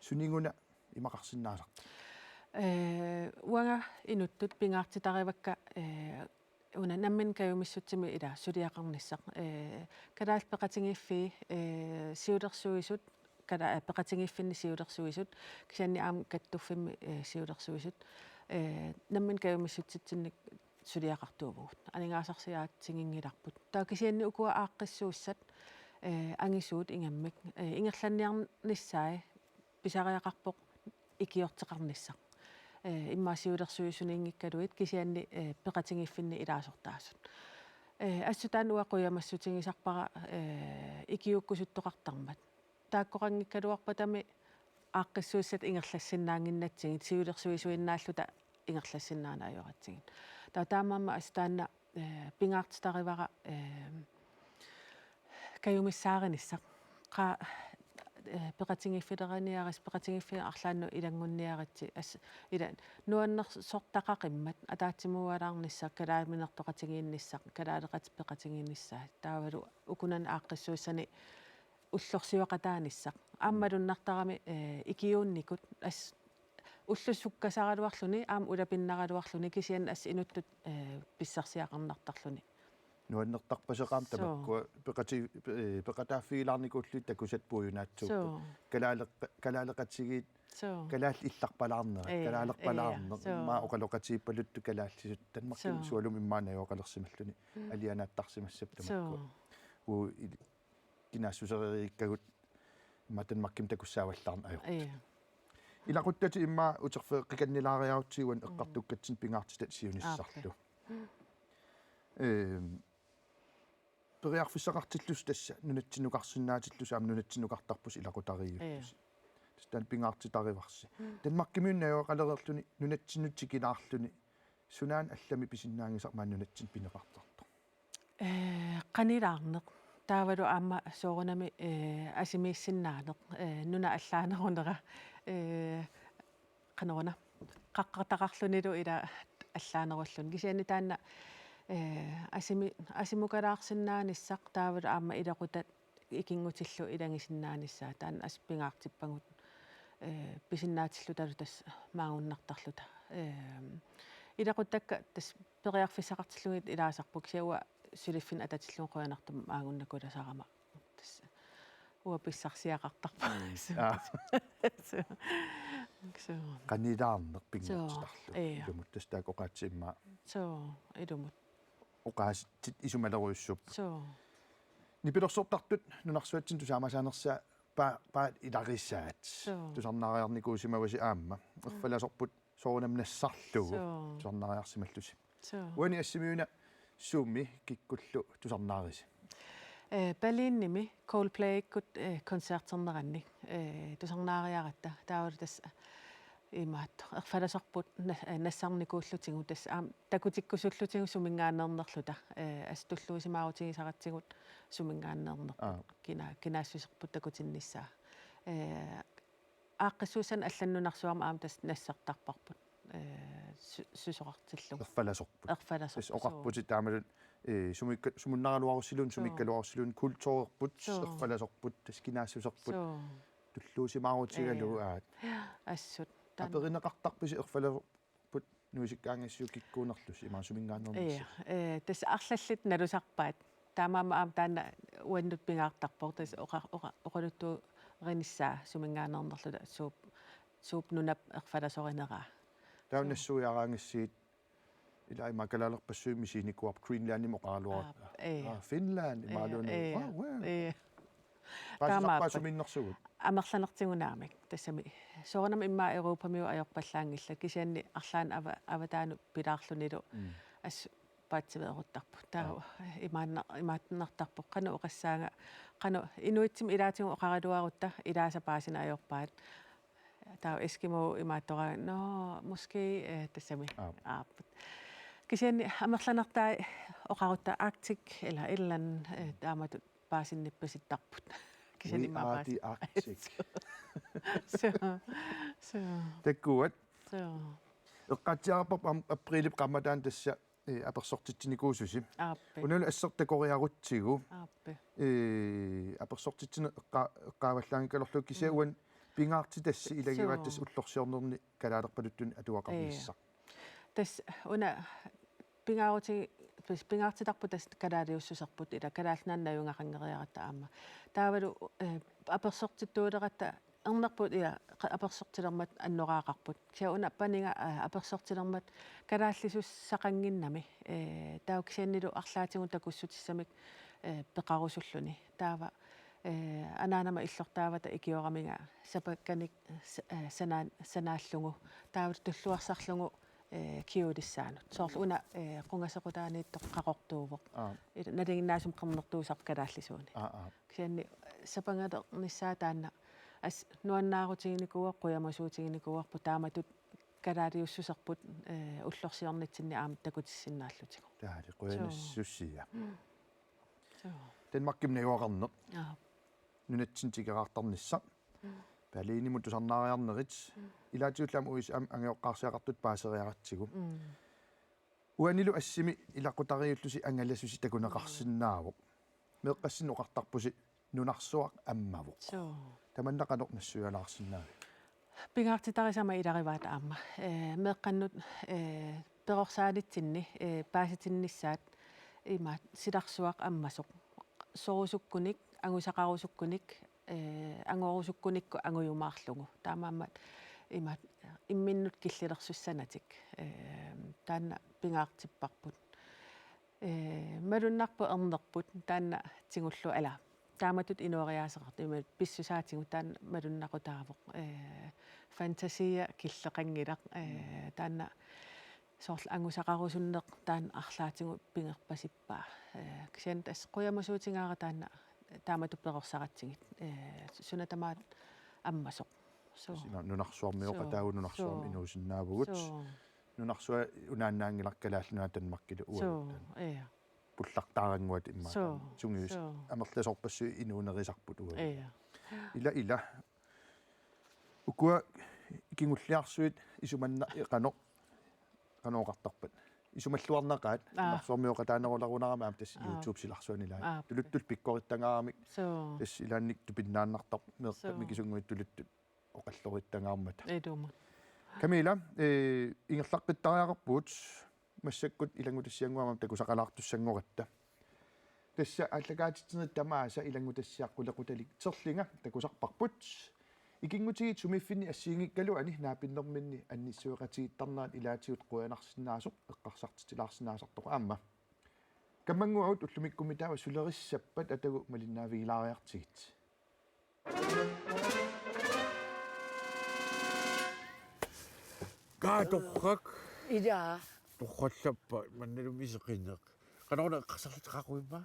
сунингуна имақарсинаасарт уанга инуттут пингаартитаривакка уна наммин каюмиссутсими ила сулиақарниссақ калаал пеқатигииффи сиулерсуисут кала пеқатигииффинни сиулерсуисут кисианни аама каттуффимми сиулерсуисут наммин каюмиссутситсинник сулиақартуувгут анингаасарсиаат сигингиларпут таа кисианни укуа ааққиссууссат ангисуут ингаммик ингерланниарниссаа писариақарпоқ икиортеқарниссақ иммаасиулерсуисунингиккалуит кисианни пеқатигииффинни илаасортаасут ассутаан уақуямассутигисарпара икиуккусуттоқартармат тааккоқангиккалуарпатами ааққиссууссат ингерлассиннаангиннатсигит сиулерсуисуиннааллута ингерлассиннаанааёратсигит таамаама астаанна пингаартитаривара каюмиссааринissaq qa пеқатингиффилераниарис пеқатингиффи арлаанну илангунниаратси ас ила нуаннерсортақақиммат атаатсимуалаарниссақ калааминертоқатигиинниссақ калаалеқат пеқатигиинниссаа таавалу укунан ааққиссууссани уллорсиуақатааниссақ ааммалуннартарами икиуунникут ас уллуссуккасаралуарлуни аама улапиннаралуарлуни кисиан ас инуттут писсарсиақарнартарлуни нуаннертарпасеқаам тамаккуа пеқатааффигилаарникууллут такусат пуюнаатсууппут калаалеқатсигиит калаал илларпалаарнера калаалерпалаарнер маа оқалоқатииппалутту калааллисут танмарки суалум иммаанаё оқалерсималлуни алианааттарсимассап тамаккуа у кинаассусерииккагут матанмарким такуссааваллаарна аёрт илақуттати иммаа утерфе қиканнилаариарутсигуан эққартуккатсин пингаартитат сиуниссарлу периарфиссақартиллус тасса нунатсинукарсинаатиллус аама нунатсинукартарпус илақутариуттус тастан пингаартитариварси танмаркимиуннаё қалерерлуни нунатсинутсикилаарлуни сунаан аллами писиннаангисар маан нунатсин пинеқартарто qanilаарneq таавалу аама соорунами асимииссиннаанеq нуна аллаанерунера qanорuna qaqqartaqarlunilу ила аллаанеруллун кисиани таанна асимукалаарсиннаанissaq таавалу аама илақутат икингутиллу илангисиннааниссаа таан аспингаартиппагут писиннаатиллу талу тас маагуннартарлута илақуттакка тас периарфиссақартиллугит илаасарпу кисиауа сулиффин ататиллуун қуянартум маагуннакуласарама тас уа писсарсиақартарпа qanilаарneq pingortarlu ilumut tastaak oqaatsiimmaa илумут oqaasittit isumaleruyussup соо nipilersortartut nunarsuatsin tusaamасаанерсаа паат иларисsaat тусарнариарникуусимаваси аама ерфаласорпут соорунамнассарлугу тусарнариарсималлуси уани ассимиуна сумми киккуллу тусарнаариси Berlinnimi Coldplay-kut konserterneranni тусарнаариаратта таавал тас имаат ерфаласорпут нассарникууллутигу тас аам такутиккусуллутигу сумингааннернерлута астуллуусимаарутигисаратсигут сумингааннернерпут кинаассусерпут такутинниссаа ааққиссуусан алланнунарсуарма аам тас нассартарпарпут сусоқартиллу ерфаласорпут оқарпути таамалут сумуннараluarussilun sumikkaluarussilun kultuurerput erfalasorput taskinaassuserput tulluusimаарutigalu aat ассут апerineqartarpisi erfalasorput nuisikkaangassiu kikkuunerlus imaa sumingaannernissi тас арлаллит налусарпаат таамаама аам таана уаннут пингаартарпор тас оқалутту риниссаа сумингаанернерлута сууп нунап ерфаласоринераа тауннассуиараангиссиит ila ima kalalerpassuimi sinikkuarp Greenland imoqaaluarat Finland imaaluuni qaasisarpaasuminnersugut амерланертигунаамик тассами соорнам имма европамиу аёрпаллаангилла кисианни арлаан аватаану пилаарлунилу ас паатсивеэруттарпу таа имаатнартарпу қану оқассаага қану инуитсим илаатигу оқаралуарутта илааса паасина аёрпаат таа эскимо имааттора но måske тассами ааппут кисианни амерланертаа оқарутта арктик eller et eller andet тааматут паасинниппаситтарпут кисианни the Arctic so таккуат so эққатсиарпап априлип қамматаан тасса аперсортитсиникуусуси ааппи уналу ассертакориарутсигу ааппи аперсортитсина эққааваллаангикалорлу кисауан пингаарти тасси илагивааттас уллорсиорнерни калаалерпалуттуни атуақарниссақ тас уна пингаартитарпу тас калаалиуссусарпут ила калаалнааннаюнгақангериаратта аама таавалу аперсортиттуулератта эрнерпут ила аперсортилермат аннораақарпут кисауна панинга аперсортилермат калааллисуссақангиннами тауксианнилу арлаатигу такуссутиссамик пеқарусуллуни таава анаанама иллортаавата икиораминга сапакканик санааллугу таавал туллуарсарлугу киулиссаанут соорлу уна қунгасеқутаанииттоқ қақортуувоқ ила налигиннаасум қернертуусар калааллисууни кисианни сапангада ниссаа таанна ас нуаннаарутигиникуа қуямасуутигиникуарпу тааматут калаалиуссусерпут уллорсиорнитсинни аама такутиссиннааллутигу таали қуянассуссия Danmark-gymnasiuaqarneq nunatsin tigeqaartarnissa paliinimut tusarnaariarnerit ilaatiullam uis angeoqqaarsiaqartut paaseriaqatsigu uanilu assimi ilaqutariullusi angalassusi takuneqarsinnaavuq meeqqassin oqartarpusi nunarsuaq ammavuq tamannaqanoq nassualaarsinnaavi pingaartitarisama ilarivaata aamma meeqqannut peqorsaalitsinni paasitinnissaat imaat silarsuaq ammasoq sorusukkunik angusaqarusukkunik angorusukkunikku angujumaarlugu taamaammat imaat imminnut killilersussanatik taanna pingaartipparput malunnarpu ernerput taanna tingullu ala taamatut inuariaaseqart imat pissusaatigu taanna malunnaqutaavoq fantasia killeqangilaq taanna soorl angusaqarusunneq taan arlaatigu pingerpasippaa kisian tas quyamasuutingaara taanna taamatu peqorsaqatsigit sunatamaat ammasoq nunarsuarmiuqa taagu nunarsuarmi inuusinnaavugut nunarsuа унааннаангиларкалааллунаа танмаккилу уа пуллартааранngуат имма сунгиус амерласорпассу инуунерисарпут уа ила укуа икингуллиарсуит исуманна канооqartarpat исумаллуарнеqaat нарсуармиуqa таанеруларунарама аам тас YouTube силарсуанилаа тулуттул пиккориттангаарамик тас илаанник тупиннааннартар меэрта микисунгуит тулуттут оқаллориттангаармата эдума Camilla ингерлаққиттариақарпуут массаккут илангутассиангуамам такусақалаартуссангораtta тасса аллагаатитсинер тамааса илангутассиаққулеқуталик терлинга такусарпарпут икингутиги тумиффини ассиингиккалу ани наапиннэрминни анниссуеқатигиттарнаат илаатигут қуянарсинаасоқ эққарсартитилаарсинаасартоқ аама каммангуаут уллумиккуми таава сулериссаппат атагу малиннаавигилаариартигит Gaatoqqak Ida. toqqallappa mannalumiseqinneq qanorna qassarlutaqaquimma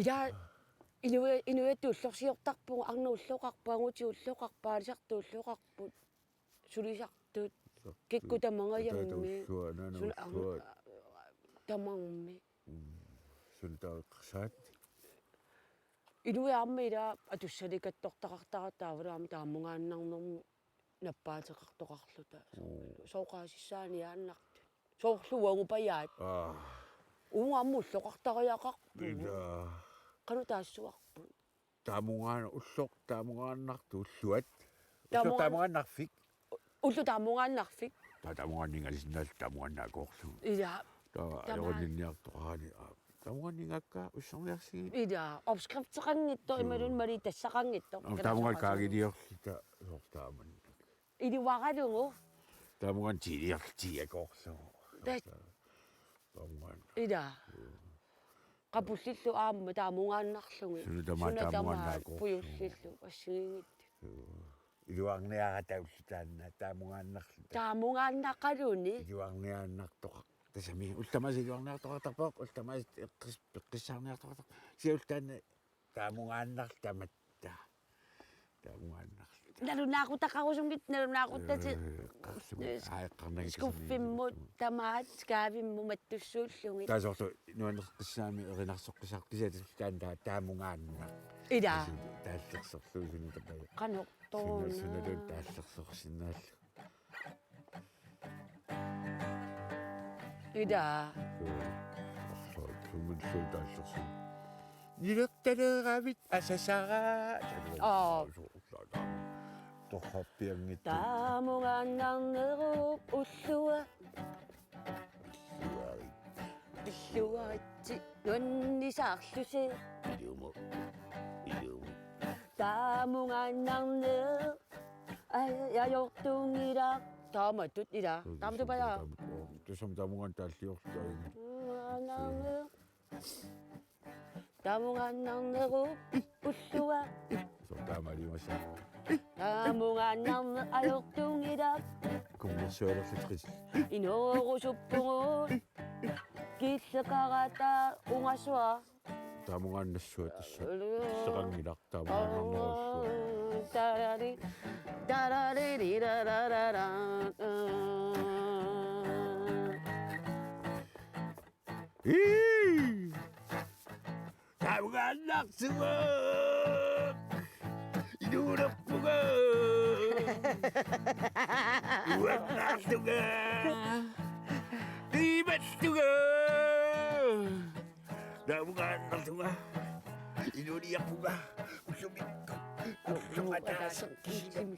Ida. Inuettu ullorsiortarpugu arnuulloqarpaangutiulloqarpaalisartuulloqarput sulisartuut kikkutamangaямми тамангумми suntaaqsaat Inuiarmi ila atussаликаттортақартаратаавалаами тааммунгааннарнэрму наппаатеқартоқарлута сооқаасиссаани яаннарту соорлуангупаяат унгаммуллоқартариақарпу ила канутаассуарпу taamungaana ulloq taamungaannartu ulluat taamungaannarfik уллу тааммунгааннарфик taamungaanningalinnaal taamungaannaakoorlu ила аёрнинниартоqaani taamungaanningaakka ussarniarsigit ила опскриптеқангитто ималун мали тассақангитто taamungaakkaagiliorlita soortaaman илиуаралугу taamungaan tiiliartiakoorlu taamungaan ила qapullilu aamma taamungaannarlungi Sunatamaannaaqorlu puyullillu assingingit Iluarniarataullу таанна таамунгааннарлу taamungaannaqaluni Iluarniaannartoqa тасами ултамаси иluarniartoqартарпоқ ултамаси эққиссаарниартоқартар сиултаанна таамунгааннарлу таматта таамунгааннарлу nalunaaqutaqarusungit nalunaaqutati аэққарнаги skuffimmut tamaat skaavimmu mattussuullungi таасоорлу нуанеққиссаами эринарсоққисартисаатис таамунгааннар ida тааллерсорлуусуни тапаа qanortoona суналун тааллерсорсинааллу ida суммулсуу тааллерсу нилерталеeravit асасараа торхаппиангит taamungaannarnerup ullua illuaritsi nuannisaarlusi илумо taamungaannarneru ajortuungira taamatut ida taamtupaya тусам тамуган тааллиорлуаин taamungaannarnerup ullua сортаамалимаса taamungaannarne ajortuungira коммерсуалерлутқис inoorusuppunguu kiillaqarata ungasua тамугааннассуа тасса сеқангилар таамугааннарнеруллуа tarari tarari rararara таамугааннарсуа идуураппуга уаннаартуга риматтуга таамугааннартуга идуриаппуга усумикку уллугатаасаккисими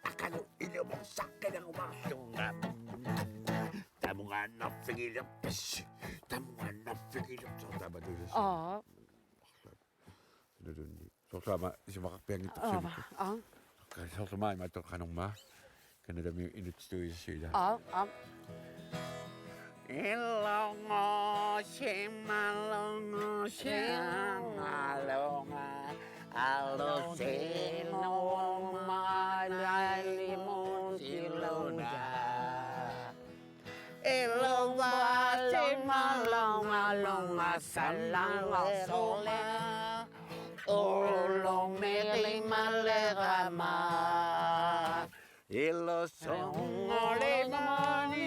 акалу илуморсакканагумарлунга таамугааннарфигилерпас таамугааннарфигилерсортааматулас нэрүнни сортаама исимақарпиангиттарсимикку сортамаа имааттоққанермаа канадами инутстуисиила Ilongo shimalongo shimalonga alosino madalimun silona Ilongo shimalonga longa salanga sole Olong meli malerama Ilosongo le mani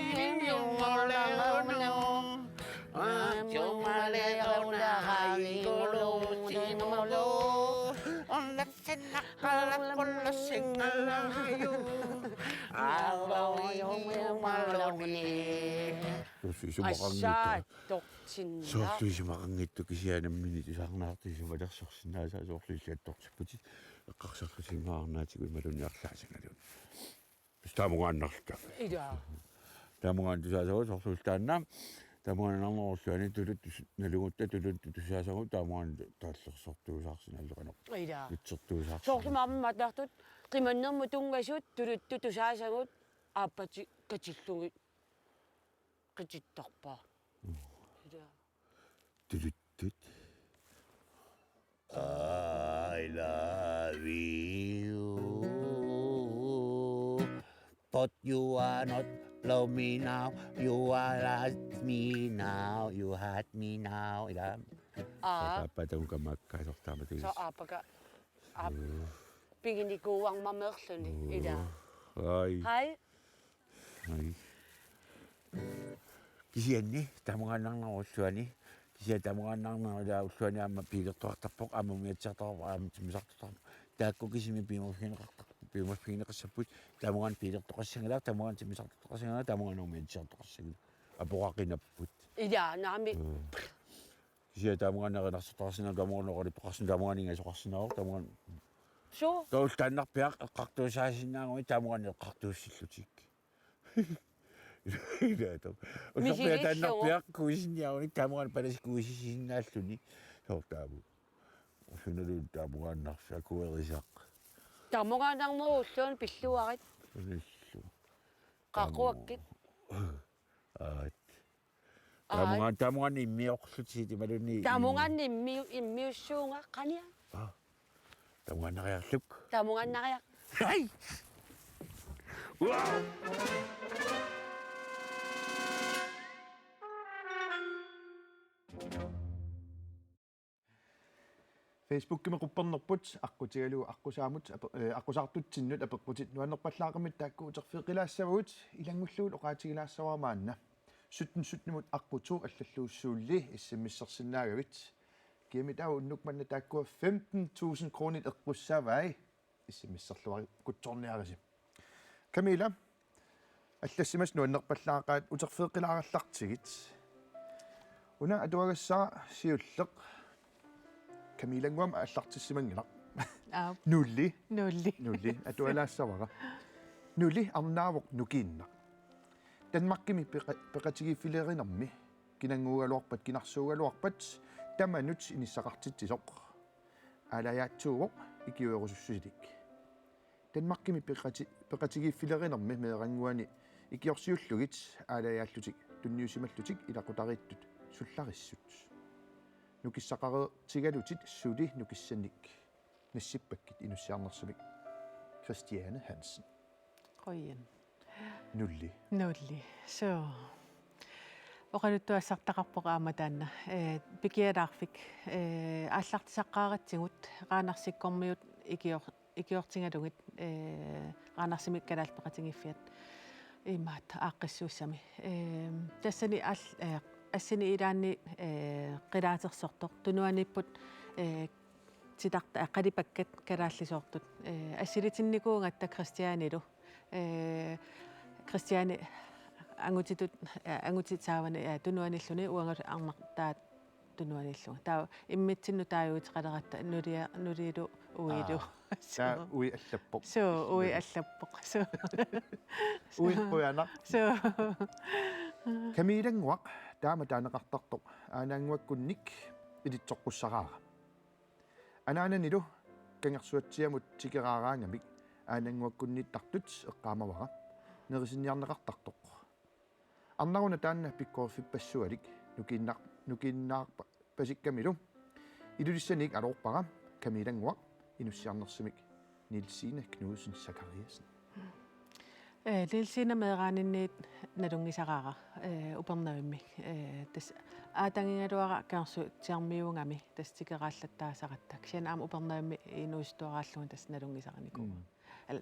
Assa toqsinna соорсуисимақангитту кисианаммини тусаарнаартисималерсорсинаа соорсуисиаттортиппути эққарсарлусингаарнаатигу ималуниарлаасагалун таамугааннарлута ida таамугаан тусаасагу соорсуултааннаа таамугааннарнеруллуани тулут налугутта тулут тусаасагу таамугаан тааллерсортуусаарсиналлеқано ida итсертуусаарс soorlumaamma matlartut qimannermu tungasut tuluttu tusaasagut aappati katillugit qitittorpa ida тулуттут I love you but you are not love me now you are lost me now you hurt me now ila аппатун камаккаасортааматус so aapaka aap pinginikuuarmamerluni ida ай hai ай кисианни тамугааннарнаруллуани кисиа тамугааннарнарулаа уллуани аама пилертуартарпоқ аамумиатсартарпа ааматимисартартарпа таакку кисими пиморфинеқартар пиморфинеқассаппут тамугаан пилертоқассангалаа тамугаан тимисартартоқассангалаа тамугаанумиатсартоқассагила апоқақинаппут ida naami кисиа тамугааннеринарсартарсинаа тамугааннеқоли тоқарсин тамугаанингаасоқарсинаа тамугаан so тоултааннарпиақ эққартуусаасинаагуи тамугааннеққартууссиллутик илаатоо усерпиатааннарпиақ куисинниауни тамугаан палас куисисиннааллуни соортааву усуналуун тамугааннарфиа куерисаақ tamungaanarnerulluun pilluarit униллу qaquakkit аат Tamungan immiorlutit imaluni. Tamungan immiussuunga qania. Tamungan nariarluk. Tamungan nariaq. Ai. Wow. Facebook kimi quppernerput aqutigalu aqusaamut aqusaartutsinnut apeqqutit nuannerpallaaqamit taakkuuterfiqilaassavut ilangulluut oqaatigilaassawaamaanna sutnumut aqutu аллаллуuссуулли исsimmissersinnaagavit kimitau unnukmanna taakkua 15,000 kronit eqqussaavai исsimmisserluari kutsorniarisi Camilla аллассимас нуаннерпаллаақаат утерфеққилаараллартигит уна атуагасsaa сиуллеқ Camillangwam аллартиссимангила нулли атуалаассавара нулли арнаавоқ нукиинна Danmarkimi peqatigifilerinarmi kinanguugaluarpat kinarsuugaluarpat tamanut inissaqartitsisoq alayaatsuugoq ikiuerusussitik Danmarkimi peqatigifilerinarmi meeranguani ikiorsiullugit alayaallutik tunniusimallutik ilaqutariittut sullarissut nukissaqareetigalutit suli nukissannik nassippakkit inussiarnersumik Christiane Hansen qoyen nulli so oqaluttuassartaqarpoqaama taanna pikialaarfik aallartisaqqaaratsigut qaanarsikkormiut ikiortingalugit qaanarsimik kalaalpeqatingiffiat imaat aaqqissuussami tassani assini ilaanni qilaatersortoq tunuanipput titaqta qalipakkat kalaallisoortut assilitinikuungatta Christianilu Christiane angutitsaavani tunuanilluni uangal arnartaat tunuanillunga taa immitsinnu taayuut qaleratta nuliilu uilu taa ui allappoq so ui allappoq so ui qoyana so Camillangwaq taama taaneqartartoq aanaanguakkunnik ilitsoqqussaraara anaananilu kangersuatsiamut tikeraaraangamik aanaanguakkunnittartut eqqaamavara nerisinniarneqartartoq arnaruna taanna pikkorfipassualik nukiinnaarpa pasikkamilu ilulissanik alorpara Camillangwaq inussiarnersimik Nielsine Knudsen Zachariasen Nielsine meeraaninniit nalungisaraara upernavimmi tas aatangingaluara kaarsu tiarmiungami tas tikeraallattaasaqattak sian aam upernavimmi inuistuaraalluun tas nalungisaraniku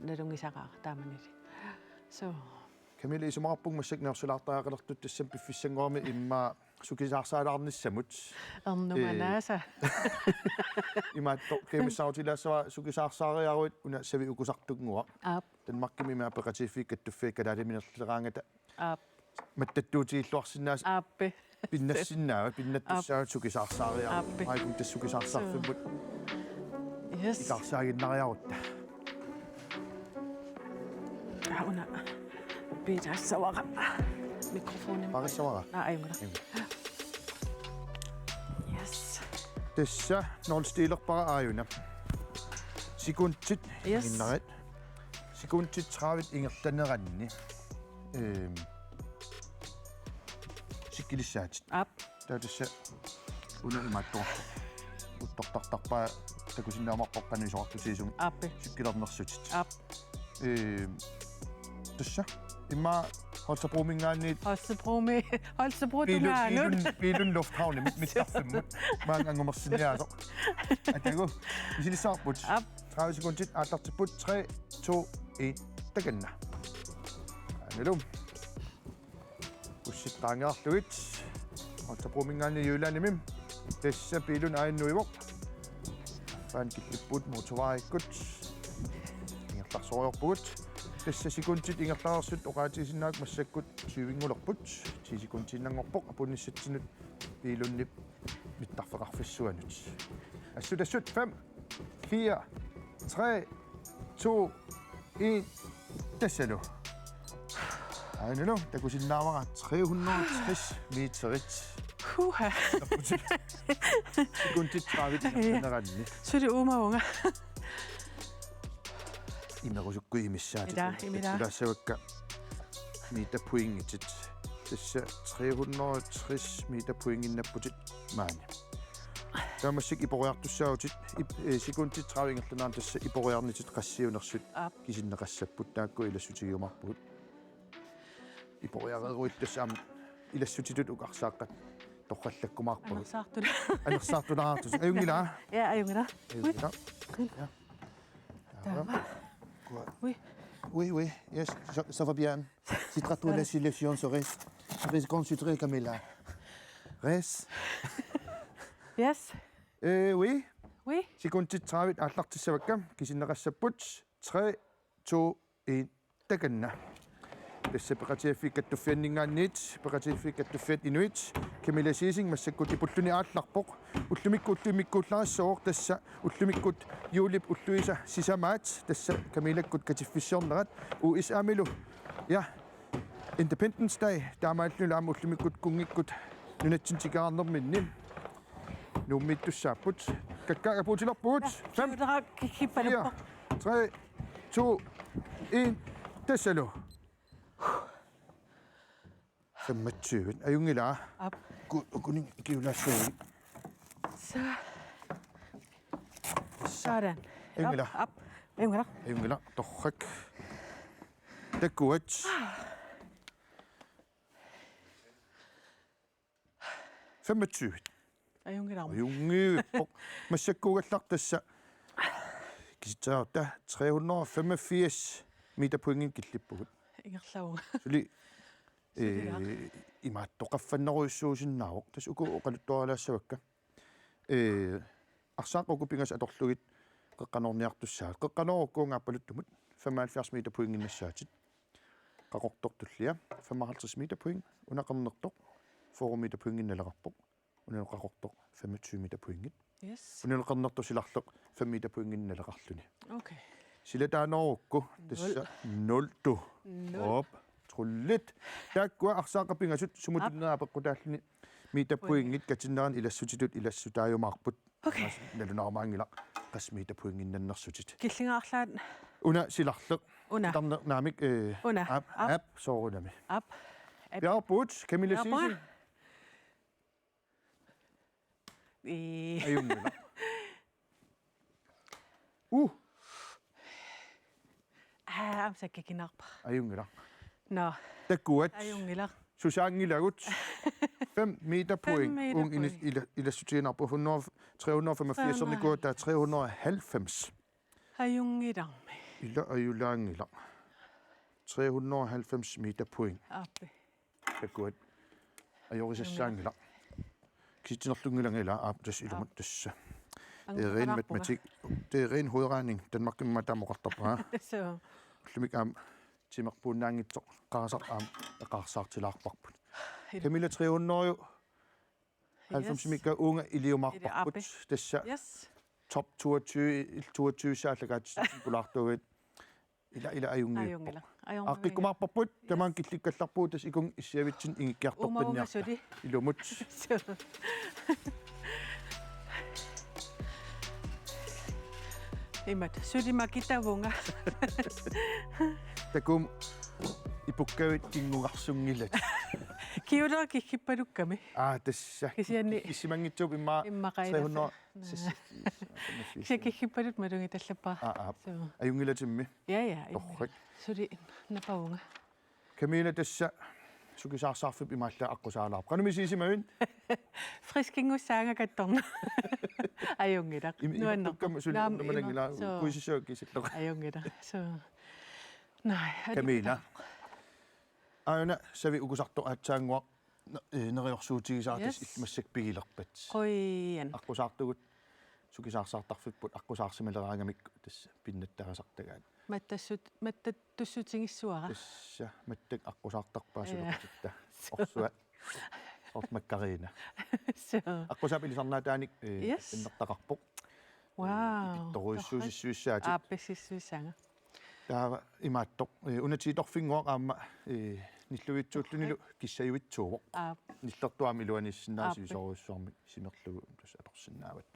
nalungisaraara taamanili so Camilla isumarpung massak nersulaartaaqalertut tassam piffissangoormi imma sukisaarsaalaarnissamut ernumanaasa imaatto kemissaarutilaassawa sukisaarsaariaruit una savi ukusartugnua Danmarkimi maapeqatiiffiikkattufiikkalaaliminерлeraangata mattattuutiilluarsinnaas aappe pinnassinnaava pinnattussaat sukisaarsaariaru aikum tassukisaarsaarfimmut yes ikarsaaginnariarutta una piitassawara mikrofonin paqissawara aimuna yes tassa norlstiilerpara aajuna sekuntit innarit sekuntit 30 ingertaneranni sikkilissaat ap tassa una imattor uttortartarpaa takusinnaamaqoqqanisoortusiisum appe sikkilernersutit ap tassa imma Holstebro-mingaanniit Holstebro-tungaanut Bilun lufthavn mittarfimmut maangangumersinniaasoq atagu isilissaarput 30 sekundit aallartipput 3 2 1 takanna anilum ussittaangearlugit Holstebro-mingaanni juulaanimim tassa bilun aayinnuivoq faan killipput motorvaajikkut ingertarsooriorpugut tassa sekundit ingertaarsut oqaatigisinnaak massakkut syuvingulerput 10 sekundinnangorpoq apunissatsinut piilunnip mittarfeqarfissuanut assut 5 4 3 2 1 tassalu ainalu takusinnaamara 360 meterit huha sekundit 30 ingertaneranni suli umaunga imerusukku imissaat imida ulassavakka miita puingitit тасса 360 meter poinginnapput maani таамассик ипориартуссаутит секунти 30 ингерлунаар тасса ипориарнитит qassiunersut кисиннеқассаппут таакку илассутигиумарпут ипориареруит тассаам илассутитут укарсааққат торраллаккумаарпагут анерсаартулаартус аюнгила аюнгила Oui, yes, ça va bien. Si tu as la sélection, ça reste consulté comme là. Reste. Yes. Oui. Oui. Si tu travailles à l'artiste, qui s'est n'arrête pas, 3, 2, 1, taganna. Tässä pakatiafikka tuffianningaanniit pakatiafikka tuffiat inuit kimilasiising massakkut ipulluni aallarpoq ullumikkuulluimikkuullarissuoq tassa ullumikut juulip ulluisa sisamaat tassa kamilakkut katiffissiornerat isaamilu ja Independence Day taamaallulam ullumikkut kungikkut nunatsintikaanerminnin nuummittussaaput kakkaagapuutilerpuut 5 4 3 2 1 tassalu Femmatsyyn. Ayungila. Kuning ikiulassuy. Sådan. Ayungila. Ayungila. Torrak. Takkuat. Femmatsyyn. Ayungila. Ayungi. Massakkuugallartassa. Kisitaarta 385 meter pointin killippugut. Ingerlaunga. Suli имааттоқаффаннеруйссуусиннаавоқ тас уку оқалуттуаралаассавакка арсаақукупингас аторлугит қеққанорниартуссаат қеққаноруккуунгааппалуттумут 75 meter poinginнассаатит қақортортуллиа 55 meter point унақарнертоқ 4 meter poinginналеқарпоқ унеқақортоқ 25 meter poingit Yes. унеқарнертусиларлеқ 5 meter poinginналеқарлуни Okay. силатаанорукку тасса 0 ту оп труллит тааккуа арсаақаппингасут сумутиннераапеққутааллуни митаппуингит катиннеран илассутитут илассутааюмаарпут налунаармаангила қас митаппуингиннаннэрсутит Киллингаарлаат уна силарлеқ уна тарнернаамик ап соорунами ап пиарпут камиласиси аюнгила амсаккинаарпа аюнгила no таккуат аюнгила сусаангилагут 5 meter point ung ilassutiinarpu 385 ta 390 аюнгиларми ила аюлаангила 390 meter point аппи таккуат ajorисассаангила китинерлунгилангила тас илумат тасса det er ren matematik det er ren hovedregning Danmark kan man moqartarpaa so lumik timerpuunnaangitso qaasar qaarsaartilaarparput Camilla 300 jo 90 mika unga iliumarparput tassa yes top 22 saallagaat pulaartuugit ila ajungippo aqikkumarparput tamaan killikkallarpuu tas ikung issiavitsin ingikkiartorpinniarta ilumut imat sulimakitavunga takum ipukkavit kingungarsungilat kiura kikkipalukkami tassa kisianni issimangitsup imma 300 kikkipalut malungitallappa ajungilatimmi ja torrik suli napavunga Camilla tassa sukisaarsaarfip imaalla aqusaalaar qanumisisimaun friskingusaanga kattorna ajungilaq nuannerkam sulimanangila kuisisuakkisilloq ajungilaq so nej Camilla auna savi ukusarto aatsaanguaq neriorsuutigisaatas ilmassak pigilerpat qoian aqusaartugut sukisaarsaartarfipput aqusaarsimaleraangamik tassa pinnattagasartagaat mattattussutingissuara tassa mattak aqusaartarpaa sulertitta orsua ortmakkariina so aqusaapillisarnaataanik innertaqarpoq wow toruissuusissuissaati aappississuissaanga taava imaattoq unatiitorfinguaq aamma nilluvitsuullunilu kissayuvitsuuvoq nillertuami luanissinnaasivisoruissuarmi simerlugu tas atorsinnaavat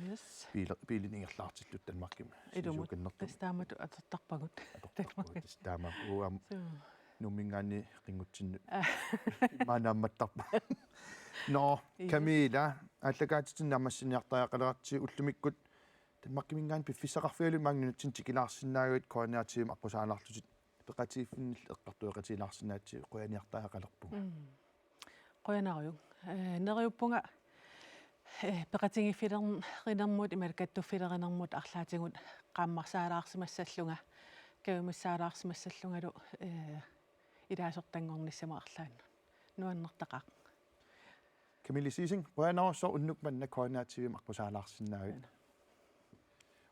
yes piilin ingerlaartillut Danmarkim ilumut tastaamatu atertarpagut tastaama uam numingaani qingutsinnu maanaammattarpa no Camilla allakaatitsinnaamassiniartaqalerarti ullumikkut таммаккимингаан пиффисақарфиалу маангнутсин тикилаарсинаагуит коаниатигим аққусаанарлутит пеқатииффиннил эққартуэқатилаарсинаатси қуяниартаақалерпуга қуянаруйу нериуппунга пеқатингиффилернермут ималкаттуффилеринермут арлаатигут qaammarsaalаарсимассаллунга кавимассаалаарсимассаллунгалу илаасортангорниссама арлаан нуаннертақақ Camilla Sising қуянаруссо уннукманна коаниатигим аққусаалаарсинаагуит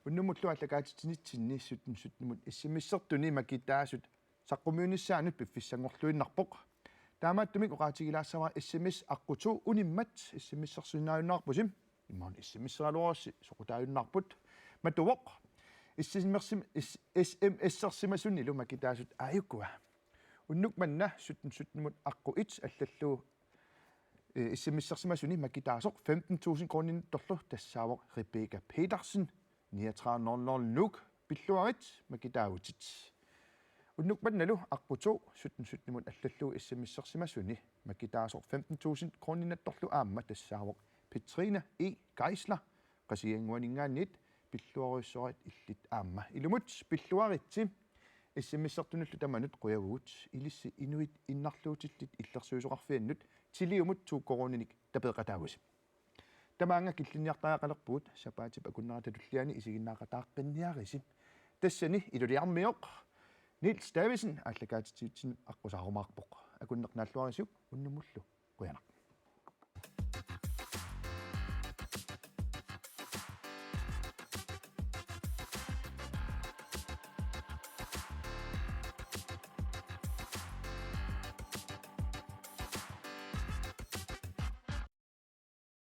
уннумуллу аллакаатитинитсинни сутнумут иссимиссертуни макитаасут саққумиуниссаанут пиффиссангорлуиннарпоқ таамааттумик оқаатигилаассава SMS аққуту униммат SMS-сэрсунааюннаарпусим иммаун SMS-сералуарси соқутааюннарпут матувоқ SMS-серсимасунни лу макитаасут ааюккуа уннукманна сутнумут аққуит аллаллуу SMS-серсимасуни макитаасоқ 15,000 кронин торлу тассаавоқ Rebecca Petersen 3900 nuk pilluarit makitaavutит unnukpannalu aqputu sutnimut allallu SMS-sersimasuni makitaasoq 15,000 kroninattorlu aamma tassaawoq Petrina E Geisler qasianguaningaannit pilluaruissorit illit aamma ilumut pilluaritsi SMS-sertunullu tamanut quyavuut ilissi inuit innarluutittit illersuusoqarfiannut tiliumut tuuqqoruninik tapeqataavus Tamaanga killiniartaaqalerpuut sapaatip akunnaratulliani isiginnaaqataaqqinnniarisi tassani iluliarmioq Niels Davidsen allakaatitsin aqqusaarumaarpoq akunneqnaalluarisuk unnumullu quyanaq